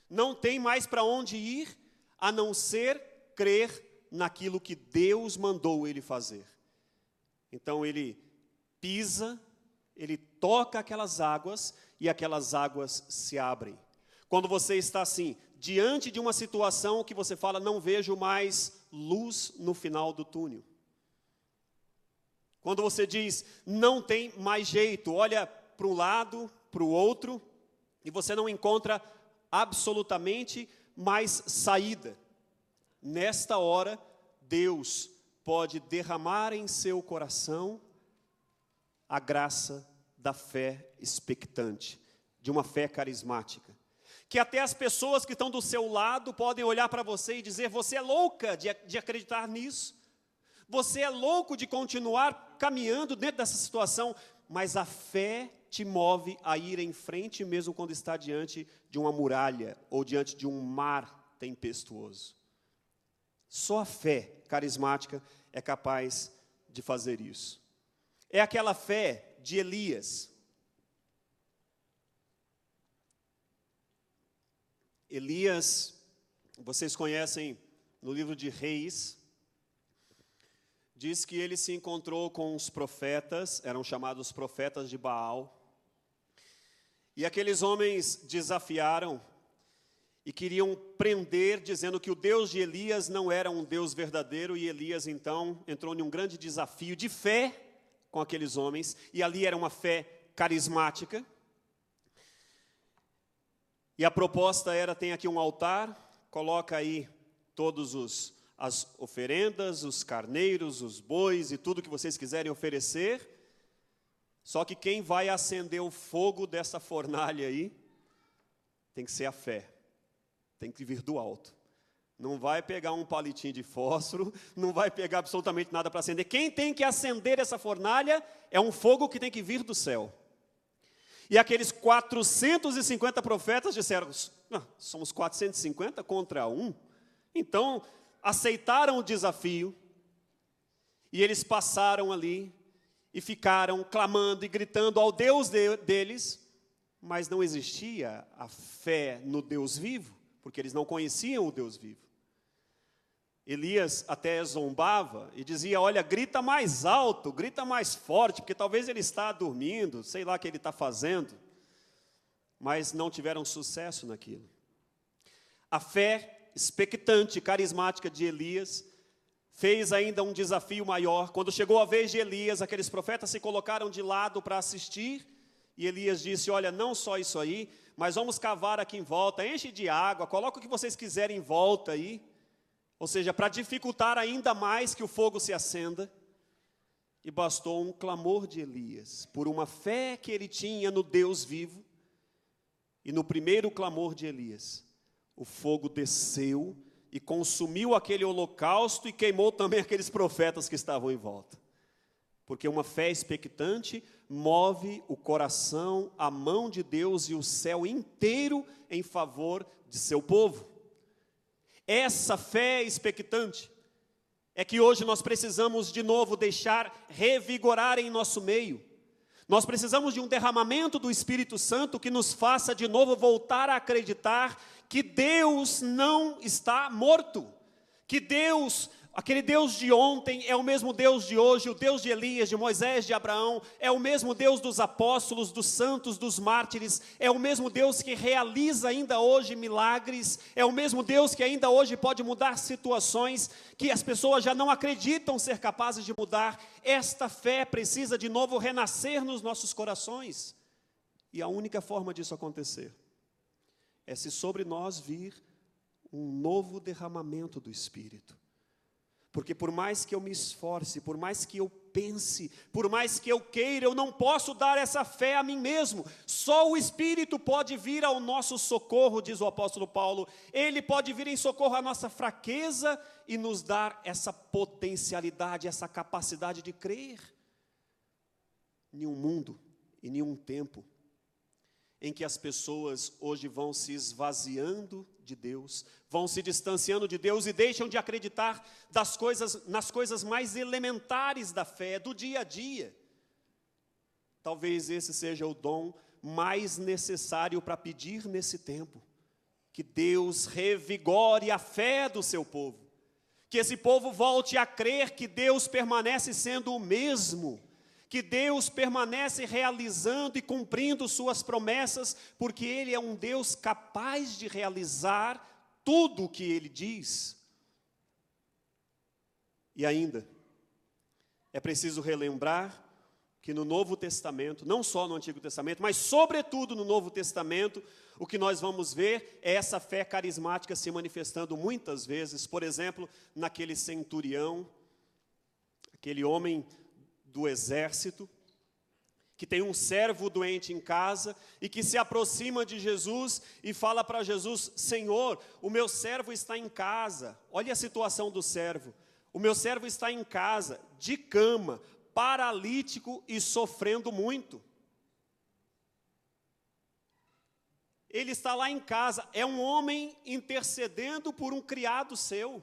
não tem mais para onde ir, a não ser crer naquilo que Deus mandou ele fazer. Então ele pisa, ele toca aquelas águas, e aquelas águas se abrem. Quando você está assim, diante de uma situação que você fala, não vejo mais luz no final do túnel. Quando você diz, não tem mais jeito, olha para um lado, para o outro, e você não encontra absolutamente mais saída. Nesta hora, Deus pode derramar em seu coração a graça da fé expectante, de uma fé carismática. Que até as pessoas que estão do seu lado podem olhar para você e dizer, você é louca de acreditar nisso. Você é louco de continuar caminhando dentro dessa situação, mas a fé te move a ir em frente mesmo quando está diante de uma muralha ou diante de um mar tempestuoso. Só a fé carismática é capaz de fazer isso. É aquela fé de Elias. Elias, vocês conhecem no livro de Reis, diz que ele se encontrou com os profetas, eram chamados profetas de Baal, e aqueles homens desafiaram e queriam prender, dizendo que o Deus de Elias não era um Deus verdadeiro, e Elias então entrou em um grande desafio de fé com aqueles homens, e ali era uma fé carismática. E a proposta era, tem aqui um altar, coloca aí todos as oferendas, os carneiros, os bois e tudo que vocês quiserem oferecer. Só que quem vai acender o fogo dessa fornalha aí, tem que ser a fé. Tem que vir do alto. Não vai pegar um palitinho de fósforo, não vai pegar absolutamente nada para acender. Quem tem que acender essa fornalha é um fogo que tem que vir do céu. E aqueles 450 profetas disseram, somos 450 contra 1. Então, aceitaram o desafio, e eles passaram ali, e ficaram clamando e gritando ao Deus deles, mas não existia a fé no Deus vivo, porque eles não conheciam o Deus vivo. Elias até zombava e dizia, olha, grita mais alto, grita mais forte, porque talvez ele está dormindo, sei lá o que ele está fazendo. Mas não tiveram sucesso naquilo. A fé expectante, carismática de Elias, fez ainda um desafio maior. Quando chegou a vez de Elias, aqueles profetas se colocaram de lado para assistir, e Elias disse, olha, não só isso aí, mas vamos cavar aqui em volta, enche de água, coloca o que vocês quiserem em volta aí, ou seja, para dificultar ainda mais que o fogo se acenda. E bastou um clamor de Elias, por uma fé que ele tinha no Deus vivo, e no primeiro clamor de Elias, o fogo desceu e consumiu aquele holocausto e queimou também aqueles profetas que estavam em volta. Porque uma fé expectante move o coração, a mão de Deus e o céu inteiro em favor de seu povo. Essa fé expectante é que hoje nós precisamos de novo deixar revigorar em nosso meio. Nós precisamos de um derramamento do Espírito Santo que nos faça de novo voltar a acreditar que Deus não está morto, que Deus aquele Deus de ontem é o mesmo Deus de hoje, o Deus de Elias, de Moisés, de Abraão, é o mesmo Deus dos apóstolos, dos santos, dos mártires, é o mesmo Deus que realiza ainda hoje milagres, é o mesmo Deus que ainda hoje pode mudar situações que as pessoas já não acreditam ser capazes de mudar. Esta fé precisa de novo renascer nos nossos corações. E a única forma disso acontecer é se sobre nós vir um novo derramamento do Espírito. Porque por mais que eu me esforce, por mais que eu pense, por mais que eu queira, eu não posso dar essa fé a mim mesmo. Só o Espírito pode vir ao nosso socorro, diz o apóstolo Paulo. Ele pode vir em socorro à nossa fraqueza e nos dar essa potencialidade, essa capacidade de crer. Nenhum mundo e nenhum tempo em que as pessoas hoje vão se esvaziando de Deus, vão se distanciando de Deus e deixam de acreditar nas coisas mais elementares da fé, do dia a dia. Talvez esse seja o dom mais necessário para pedir nesse tempo, que Deus revigore a fé do seu povo, que esse povo volte a crer que Deus permanece sendo o mesmo, que Deus permanece realizando e cumprindo suas promessas, porque Ele é um Deus capaz de realizar tudo o que Ele diz. E ainda, é preciso relembrar que no Novo Testamento, não só no Antigo Testamento, mas sobretudo no Novo Testamento, o que nós vamos ver é essa fé carismática se manifestando muitas vezes. Por exemplo, naquele centurião, aquele homem do exército, que tem um servo doente em casa e que se aproxima de Jesus e fala para Jesus: Senhor, o meu servo está em casa. Olha a situação do servo. O meu servo está em casa, de cama, paralítico e sofrendo muito. Ele está lá em casa, é um homem intercedendo por um criado seu.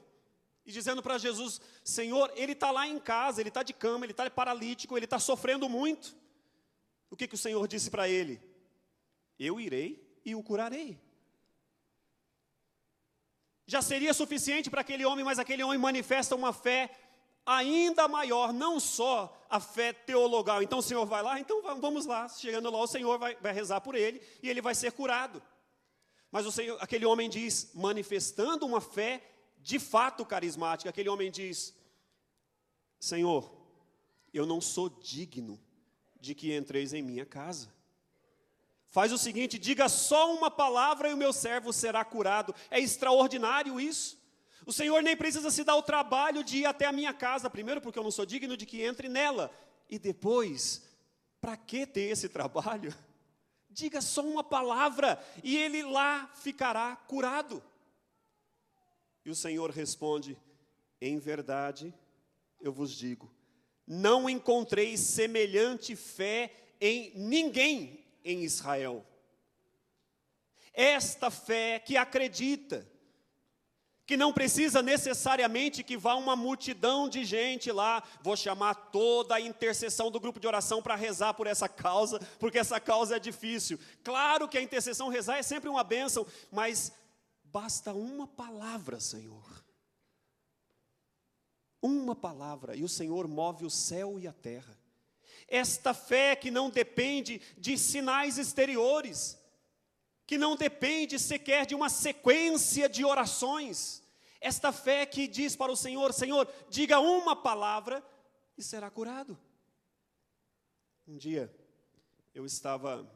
E dizendo para Jesus: Senhor, ele está lá em casa, ele está de cama, ele está paralítico, ele está sofrendo muito. O que o Senhor disse para ele? Eu irei e o curarei. Já seria suficiente para aquele homem, mas aquele homem manifesta uma fé ainda maior, não só a fé teologal. Então o Senhor vai lá, então vamos lá. Chegando lá, o Senhor vai rezar por ele e ele vai ser curado. Mas aquele homem diz, manifestando uma fé de fato carismática, aquele homem diz: Senhor, eu não sou digno de que entreis em minha casa. Faz o seguinte, diga só uma palavra e o meu servo será curado. É extraordinário isso. O Senhor nem precisa se dar o trabalho de ir até a minha casa, primeiro porque eu não sou digno de que entre nela, e depois, para que ter esse trabalho? Diga só uma palavra e ele lá ficará curado. E o Senhor responde: em verdade, eu vos digo, não encontrei semelhante fé em ninguém em Israel. Esta fé que acredita, que não precisa necessariamente que vá uma multidão de gente lá, vou chamar toda a intercessão do grupo de oração para rezar por essa causa, porque essa causa é difícil. Claro que a intercessão, rezar é sempre uma bênção, mas basta uma palavra, Senhor. Uma palavra, e o Senhor move o céu e a terra. Esta fé que não depende de sinais exteriores, que não depende sequer de uma sequência de orações. Esta fé que diz para o Senhor: Senhor, diga uma palavra e será curado. Um dia, eu estava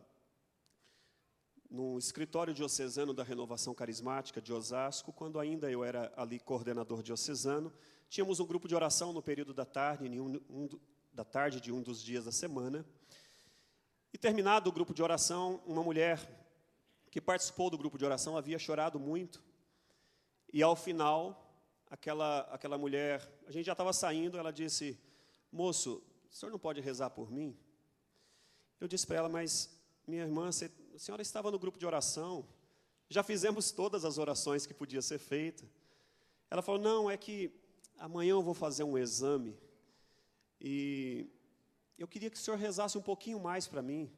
no escritório diocesano da Renovação Carismática de Osasco, quando ainda eu era ali coordenador diocesano. Tínhamos um grupo de oração no período da tarde, da tarde de um dos dias da semana. E terminado o grupo de oração, uma mulher que participou do grupo de oração havia chorado muito. E ao final, aquela mulher, a gente já estava saindo, ela disse: moço, o senhor não pode rezar por mim? Eu disse para ela: mas minha irmã, a senhora estava no grupo de oração, já fizemos todas as orações que podia ser feita. Ela falou: não, é que amanhã eu vou fazer um exame e eu queria que o senhor rezasse um pouquinho mais para mim.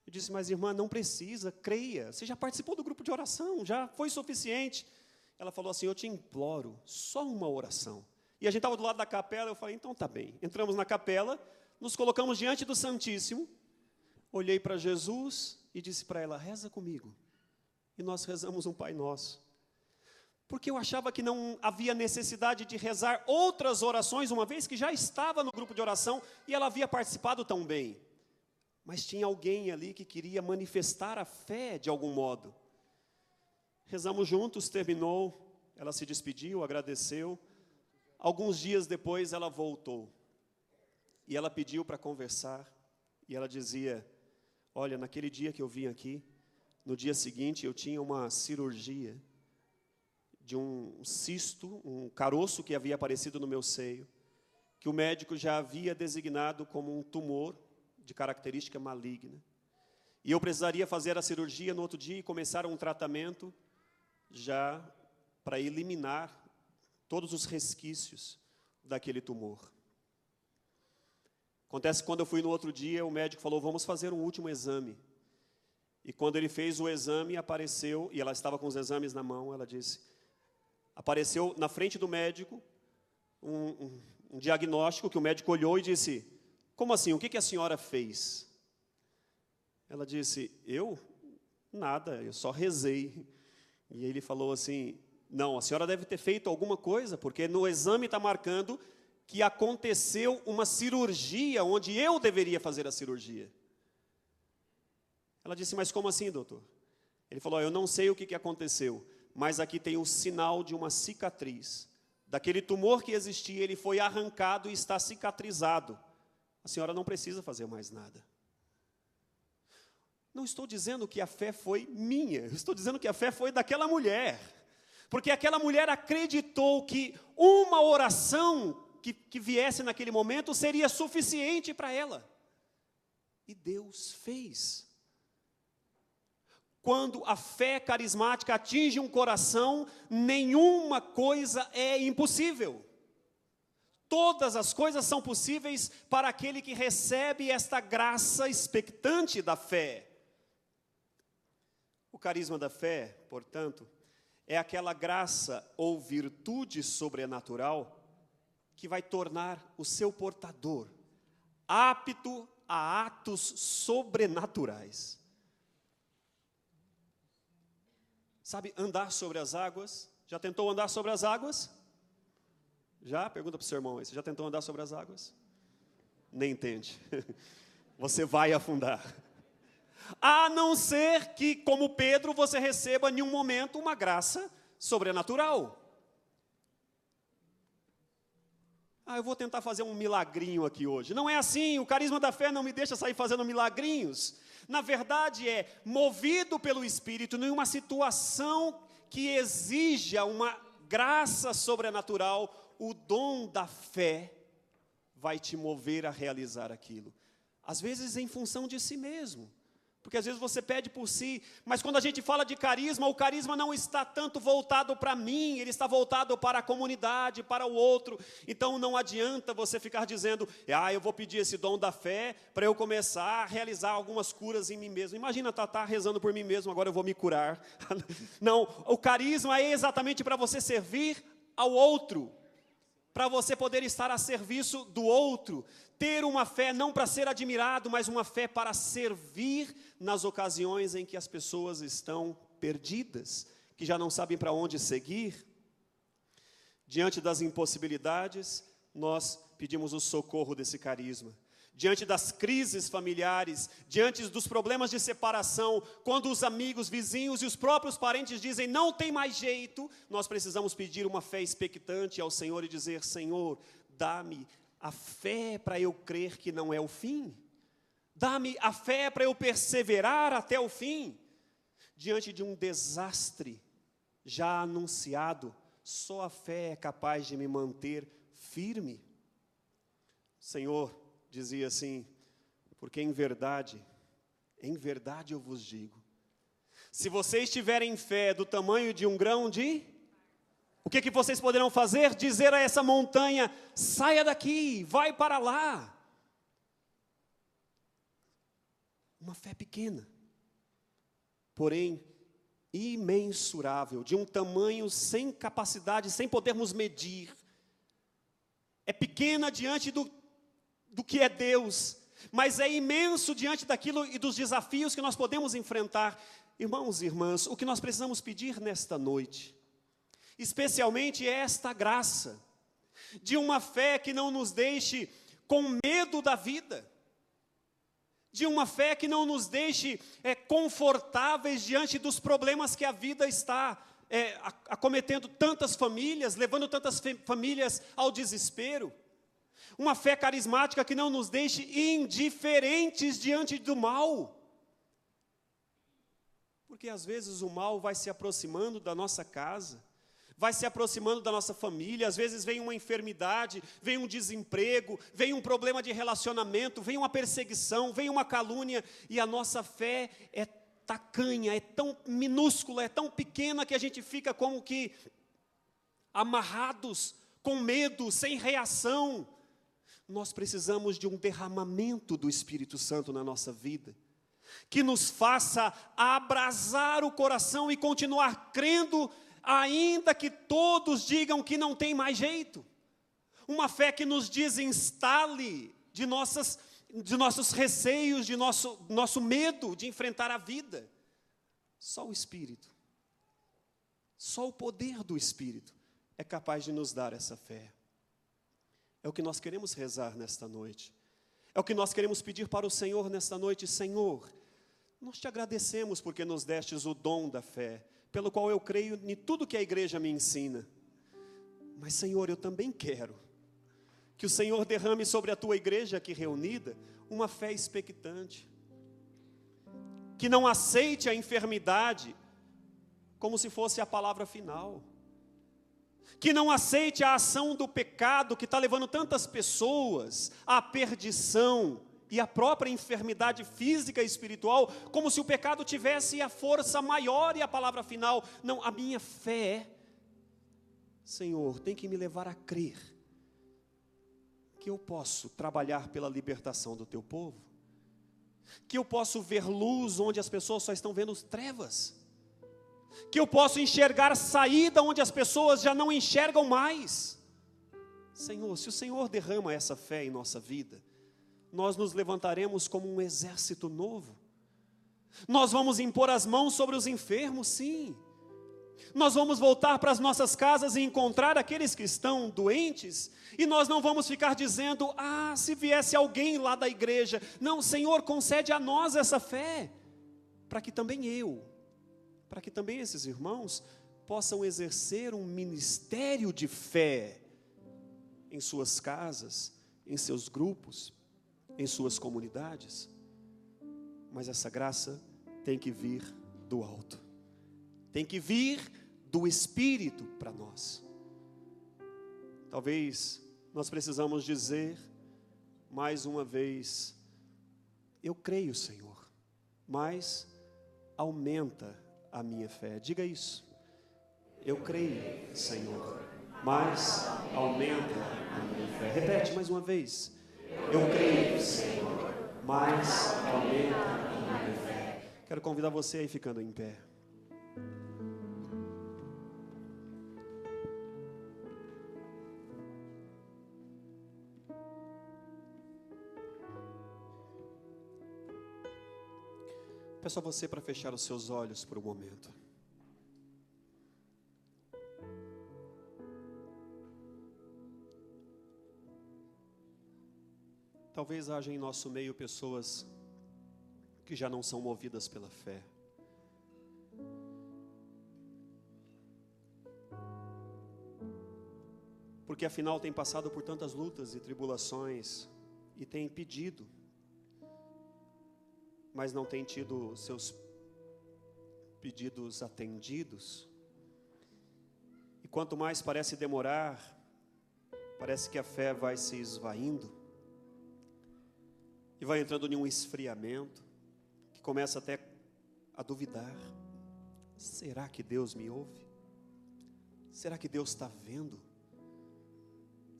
Eu disse: mas irmã, não precisa, creia, você já participou do grupo de oração, já foi suficiente. ela falou assim, eu te imploro, só uma oração. E a gente estava do lado da capela, eu falei, então tá bem. Entramos na capela, nos colocamos diante do Santíssimo, olhei para Jesus e disse para ela, reza comigo. E nós rezamos um Pai Nosso. Porque eu achava que não havia necessidade de rezar outras orações, uma vez que já estava no grupo de oração e ela havia participado tão bem. Mas tinha alguém ali que queria manifestar a fé de algum modo. Rezamos juntos, terminou, ela se despediu, agradeceu. Alguns dias depois ela voltou. E ela pediu para conversar. E ela dizia, olha, naquele dia que eu vim aqui, no dia seguinte eu tinha uma cirurgia de um cisto, um caroço que havia aparecido no meu seio, que o médico já havia designado como um tumor de característica maligna. E eu precisaria fazer a cirurgia no outro dia e começar um tratamento já para eliminar todos os resquícios daquele tumor. Acontece que quando eu fui no outro dia, o médico falou, vamos fazer um último exame. E quando ele fez o exame, apareceu, e ela estava com os exames na mão, ela disse, apareceu na frente do médico um diagnóstico que o médico olhou e disse, como assim, o que a senhora fez? Ela disse, eu? Nada, eu só rezei. E ele falou assim, não, a senhora deve ter feito alguma coisa, porque no exame está marcando que aconteceu uma cirurgia onde eu deveria fazer a cirurgia. Ela disse, mas como assim, doutor? Ele falou, eu não sei o que aconteceu, mas aqui tem o sinal de uma cicatriz. Daquele tumor que existia, ele foi arrancado e está cicatrizado. A senhora não precisa fazer mais nada. Não estou dizendo que a fé foi minha, eu estou dizendo que a fé foi daquela mulher. Porque aquela mulher acreditou que uma oração que viesse naquele momento seria suficiente para ela. E Deus fez. Quando a fé carismática atinge um coração, nenhuma coisa é impossível. Todas as coisas são possíveis para aquele que recebe esta graça expectante da fé. O carisma da fé, portanto, é aquela graça ou virtude sobrenatural que vai tornar o seu portador apto a atos sobrenaturais. Sabe, andar sobre as águas? Já tentou andar sobre as águas? Já? Pergunta para o seu irmão aí, você já tentou andar sobre as águas? Nem entende. Você vai afundar. A não ser que, como Pedro, você receba em um momento uma graça sobrenatural. Eu vou tentar fazer um milagrinho aqui hoje. Não é assim, o carisma da fé não me deixa sair fazendo milagrinhos. Na verdade é movido pelo Espírito em uma situação que exija uma graça sobrenatural, o dom da fé vai te mover a realizar aquilo. Às vezes em função de si mesmo. Porque às vezes você pede por si, mas quando a gente fala de carisma, o carisma não está tanto voltado para mim, ele está voltado para a comunidade, para o outro. Então não adianta você ficar dizendo, eu vou pedir esse dom da fé para eu começar a realizar algumas curas em mim mesmo. Imagina Tatá rezando por mim mesmo, agora eu vou me curar. Não, o carisma é exatamente para você servir ao outro, para você poder estar a serviço do outro. Ter uma fé não para ser admirado, mas uma fé para servir nas ocasiões em que as pessoas estão perdidas, que já não sabem para onde seguir. Diante das impossibilidades, nós pedimos o socorro desse carisma. Diante das crises familiares, diante dos problemas de separação, quando os amigos, vizinhos e os próprios parentes dizem não tem mais jeito, nós precisamos pedir uma fé expectante ao Senhor e dizer, Senhor, dá-me a fé para eu crer que não é o fim. Dá-me a fé para eu perseverar até o fim. Diante de um desastre já anunciado, só a fé é capaz de me manter firme. O Senhor dizia assim, porque em verdade eu vos digo, se vocês tiverem fé do tamanho de um grão de... O que vocês poderão fazer? Dizer a essa montanha, saia daqui, vai para lá. Uma fé pequena, porém imensurável, de um tamanho sem capacidade, sem podermos medir. É pequena diante do que é Deus, mas é imenso diante daquilo e dos desafios que nós podemos enfrentar. Irmãos e irmãs, o que nós precisamos pedir nesta noite, especialmente é esta graça, de uma fé que não nos deixe com medo da vida, de uma fé que não nos deixe confortáveis diante dos problemas que a vida está acometendo tantas famílias, levando tantas famílias ao desespero. Uma fé carismática que não nos deixe indiferentes diante do mal. Porque às vezes o mal vai se aproximando da nossa casa, vai se aproximando da nossa família, às vezes vem uma enfermidade, vem um desemprego, vem um problema de relacionamento, vem uma perseguição, vem uma calúnia, e a nossa fé é tacanha, é tão minúscula, é tão pequena que a gente fica como que amarrados, com medo, sem reação. Nós precisamos de um derramamento do Espírito Santo na nossa vida, que nos faça abrasar o coração e continuar crendo, ainda que todos digam que não tem mais jeito. Uma fé que nos desinstale de nossos receios, de nosso medo de enfrentar a vida. Só o Espírito, só o poder do Espírito é capaz de nos dar essa fé. É o que nós queremos rezar nesta noite. É o que nós queremos pedir para o Senhor nesta noite. Senhor, nós te agradecemos porque nos destes o dom da fé, pelo qual eu creio em tudo que a igreja me ensina. Mas, Senhor, eu também quero que o Senhor derrame sobre a tua igreja aqui reunida uma fé expectante, que não aceite a enfermidade como se fosse a palavra final, que não aceite a ação do pecado que está levando tantas pessoas à perdição e à própria enfermidade física e espiritual, como se o pecado tivesse a força maior e a palavra final. Não, a minha fé, Senhor, tem que me levar a crer que eu posso trabalhar pela libertação do teu povo, que eu posso ver luz onde as pessoas só estão vendo trevas, que eu posso enxergar saída onde as pessoas já não enxergam mais. Senhor, se o Senhor derrama essa fé em nossa vida, nós nos levantaremos como um exército novo. Nós vamos impor as mãos sobre os enfermos, sim. Nós vamos voltar para as nossas casas e encontrar aqueles que estão doentes, e nós não vamos ficar dizendo, se viesse alguém lá da igreja. Não, Senhor, concede a nós essa fé, para que também esses irmãos possam exercer um ministério de fé em suas casas, em seus grupos, em suas comunidades. Mas essa graça tem que vir do alto, tem que vir do Espírito para nós. Talvez nós precisamos dizer mais uma vez, eu creio, Senhor, mas aumenta a minha fé. Diga isso. Eu creio, Senhor, mas aumenta a minha fé. Repete mais uma vez. Eu creio, Senhor, mas aumenta a minha fé. Quero convidar você a ir ficando em pé. Peço a você para fechar os seus olhos por um momento. Talvez haja em nosso meio pessoas que já não são movidas pela fé. Porque afinal tem passado por tantas lutas e tribulações e tem pedido, mas não tem tido seus pedidos atendidos. E quanto mais parece demorar, parece que a fé vai se esvaindo e vai entrando em um esfriamento, que começa até a duvidar. Será que Deus me ouve? Será que Deus está vendo?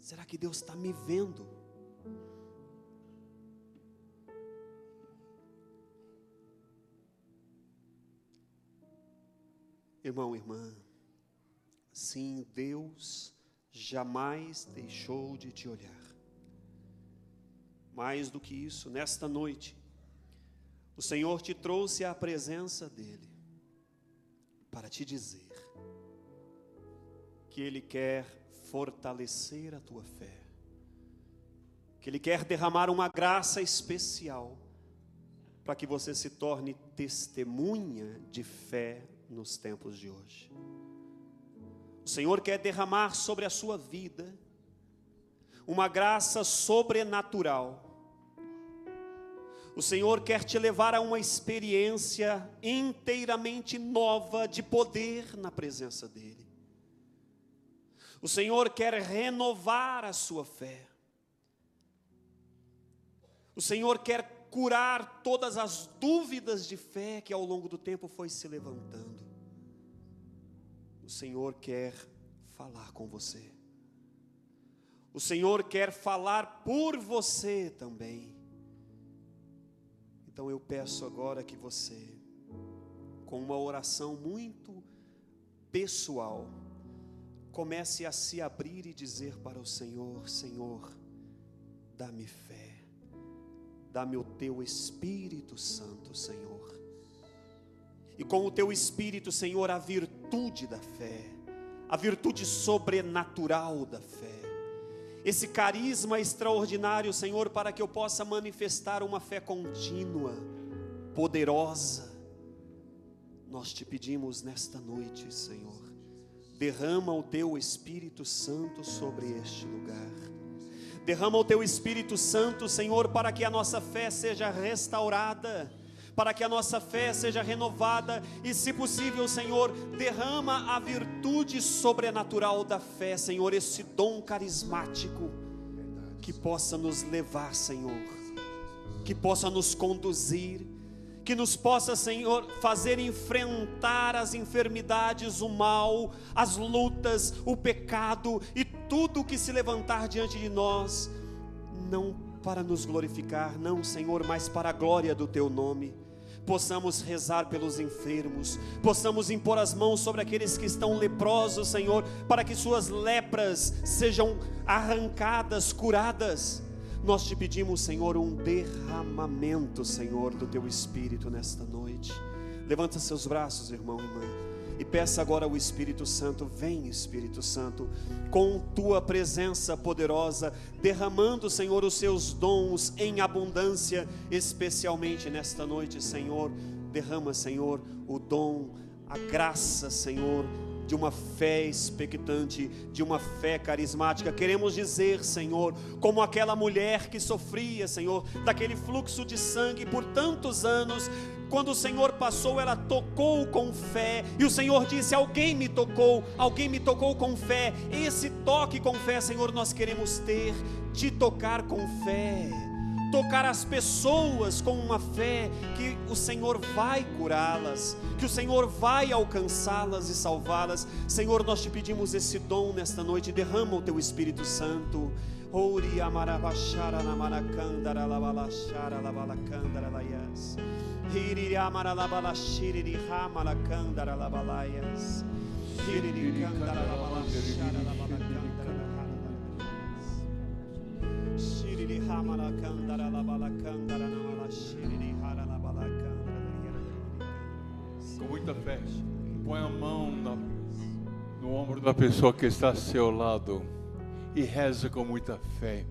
Será que Deus está me vendo? Irmão, irmã, sim, Deus jamais deixou de te olhar. Mais do que isso, nesta noite, o Senhor te trouxe à presença dEle para te dizer que Ele quer fortalecer a tua fé, que Ele quer derramar uma graça especial para que você se torne testemunha de fé nos tempos de hoje. O Senhor quer derramar sobre a sua vida uma graça sobrenatural. O Senhor quer te levar a uma experiência inteiramente nova de poder na presença dEle. O Senhor quer renovar a sua fé. O Senhor quer curar todas as dúvidas de fé que ao longo do tempo foi se levantando. O Senhor quer falar com você. O Senhor quer falar por você também. Então eu peço agora que você, com uma oração muito pessoal, comece a se abrir e dizer para o Senhor: Senhor, dá-me fé, dá-me o Teu Espírito Santo, Senhor. E com o Teu Espírito, Senhor, a virtude da fé, a virtude sobrenatural da fé, esse carisma extraordinário, Senhor, para que eu possa manifestar uma fé contínua, poderosa. Nós te pedimos nesta noite, Senhor, derrama o Teu Espírito Santo sobre este lugar. Derrama o Teu Espírito Santo, Senhor, para que a nossa fé seja restaurada, para que a nossa fé seja renovada e, se possível, Senhor, derrama a virtude sobrenatural da fé, Senhor, esse dom carismático que possa nos levar, Senhor, que possa nos conduzir, que nos possa, Senhor, fazer enfrentar as enfermidades, o mal, as lutas, o pecado e tudo que se levantar diante de nós, não para nos glorificar, não, Senhor, mas para a glória do Teu nome. Possamos rezar pelos enfermos, possamos impor as mãos sobre aqueles que estão leprosos, Senhor, para que suas lepras sejam arrancadas, curadas. Nós te pedimos, Senhor, um derramamento, Senhor, do Teu Espírito nesta noite. Levanta seus braços, irmão e irmã, e peça agora ao Espírito Santo: vem, Espírito Santo, com Tua presença poderosa, derramando, Senhor, os Seus dons em abundância, especialmente nesta noite, Senhor. Derrama, Senhor, o dom, a graça, Senhor, de uma fé expectante, de uma fé carismática. Queremos dizer, Senhor, como aquela mulher que sofria, Senhor, daquele fluxo de sangue por tantos anos. Quando o Senhor passou, ela tocou com fé, e o Senhor disse: alguém me tocou com fé. Esse toque com fé, Senhor, nós queremos ter, te tocar com fé, tocar as pessoas com uma fé que o Senhor vai curá-las, que o Senhor vai alcançá-las e salvá-las. Senhor, nós te pedimos esse dom nesta noite. Derrama o Teu Espírito Santo. Ouri amarabachara na maracandara labalachara labalacandara laias. Hiriri amaralabalashiri hamalacandara labalaias. Hiriri candara labalachara labalacandara labalaias. Shiriri hamalacandara labalacandara namalashiri haralabalacandara laias. Com muita fé, põe a mão no ombro da pessoa que está ao seu lado e reza com muita fé.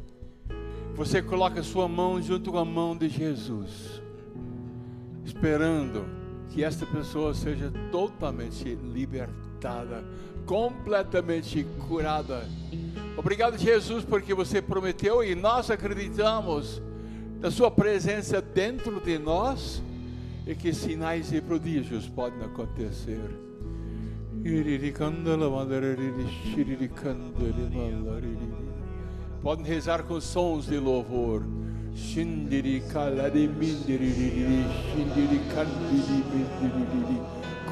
Você coloca a sua mão junto com a mão de Jesus, esperando que esta pessoa seja totalmente libertada, completamente curada. Obrigado, Jesus, porque você prometeu e nós acreditamos da sua presença dentro de nós e que sinais e prodígios podem acontecer. Podem rezar com sons de louvor.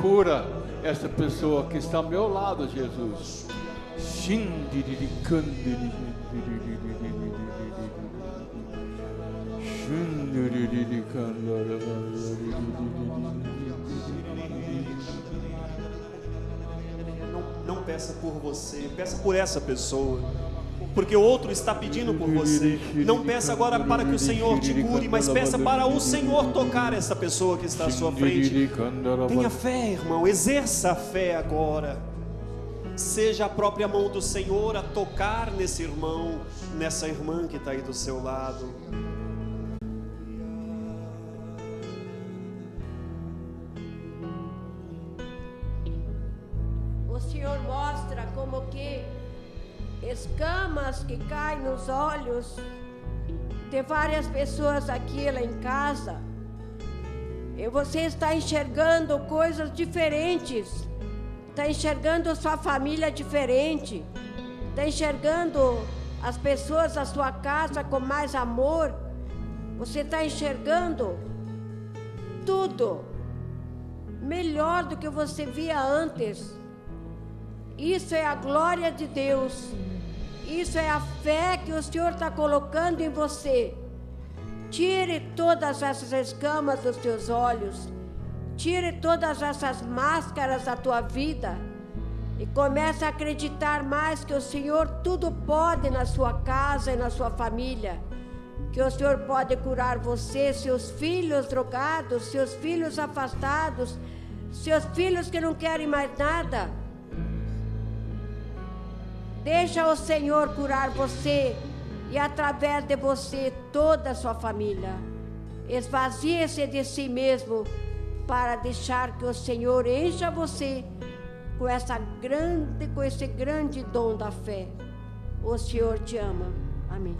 Cura esta pessoa que está ao meu lado, Jesus. Não peça por você, peça por essa pessoa, porque o outro está pedindo por você. Não peça agora para que o Senhor te cure, mas peça para o Senhor tocar essa pessoa que está à sua frente. Tenha fé, irmão, exerça a fé agora. Seja a própria mão do Senhor a tocar nesse irmão, nessa irmã que está aí do seu lado. O Senhor mostra como que escamas que caem nos olhos. Tem várias pessoas aqui lá em casa e você está enxergando coisas diferentes, está enxergando sua família diferente, está enxergando as pessoas da sua casa com mais amor, você está enxergando tudo melhor do que você via antes. Isso é a glória de Deus. Isso é a fé que o Senhor está colocando em você. Tire todas essas escamas dos teus olhos. Tire todas essas máscaras da tua vida. E comece a acreditar mais que o Senhor tudo pode na sua casa e na sua família. Que o Senhor pode curar você, seus filhos drogados, seus filhos afastados, seus filhos que não querem mais nada. Deixa o Senhor curar você e através de você toda a sua família. Esvazie-se de si mesmo para deixar que o Senhor encha você com esse grande dom da fé. O Senhor te ama. Amém.